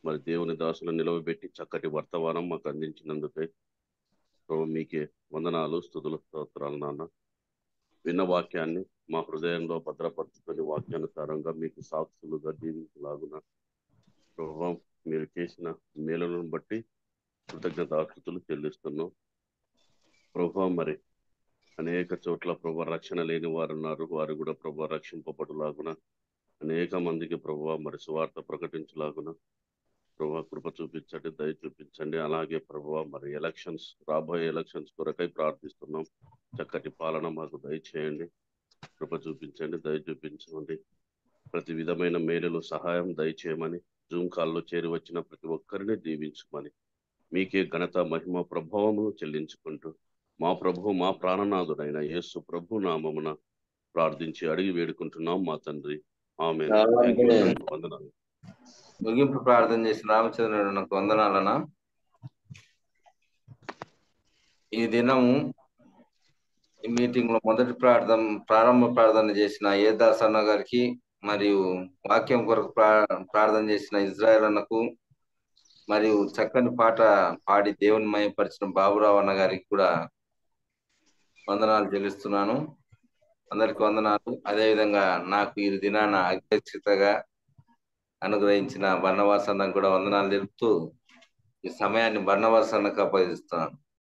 మరి దేవుని దాసులను నిలవబెట్టి చక్కటి వర్తమానం మాకు అందించినందుకై ప్రభు మీకే వందనాలు, స్తుతులు, స్తోత్రాలు నాన్న. విన్న వాక్యాన్ని మా హృదయంలో భద్రపరుచుకొని వాక్యానుసారంగా మీకు సాక్షులుగా జీవించలాగున ప్రభు మీరు చేసిన మేలులను బట్టి కృతజ్ఞతాస్తుతులు చెల్లిస్తున్నాం ప్రభు. మరి అనేక చోట్ల ప్రభు రక్షణ లేని వారు ఉన్నారు, వారు కూడా ప్రభు రక్షింపబడులాగున, అనేక మందికి ప్రభు మరి సువార్త ప్రకటించలాగున ప్రభు కృప చూపించండి, దయ చూపించండి. అలాగే ప్రభు మరి రాబోయే ఎలక్షన్స్ కొరకై ప్రార్థిస్తున్నాం. చక్కటి పాలన మాకు దయచేయండి. కృప చూపించండి, దయ చూపించండి. ప్రతి విధమైన మేలులు సహాయం దయచేయమని, జూమ్ కాల్లో చేరి వచ్చిన ప్రతి ఒక్కరిని దీవించమని, మీకే ఘనత మహిమ ప్రభావమును చెల్లించుకుంటూ మా ప్రభు మా ప్రాణనాథుడైన యేసు ప్రభు నామమున ప్రార్థించి అడిగి వేడుకుంటున్నాం మా తండ్రి. ఆమేన్. Thank you. వందనాలు. ముగింపు ప్రార్థన చేసిన రామచంద్రుడు నాకు వందనాలనా. ఈ దినము ఈ మీటింగ్ లో మొదటి ప్రారంభ ప్రార్థన చేసిన ఏదాస్ అన్న గారికి, మరియు వాక్యం కొరకు ప్రార్థన చేసిన ఇజ్రాయెల్ అన్నకు, మరియు చక్కని పాట పాడి దేవుని మయపరిచిన బాబురావు అన్న గారికి కూడా వందనాలు చెల్లిస్తున్నాను. అందరికి వందనాలు. అదేవిధంగా నాకు ఈ దినాన అధ్యక్షతగా అనుగ్రహించిన బర్నవాస్ అన్నకు కూడా వందనాలు తెలుపుతూ ఈ సమయాన్ని బర్నవాస్ అన్నకు అప్పగిస్తున్నాను.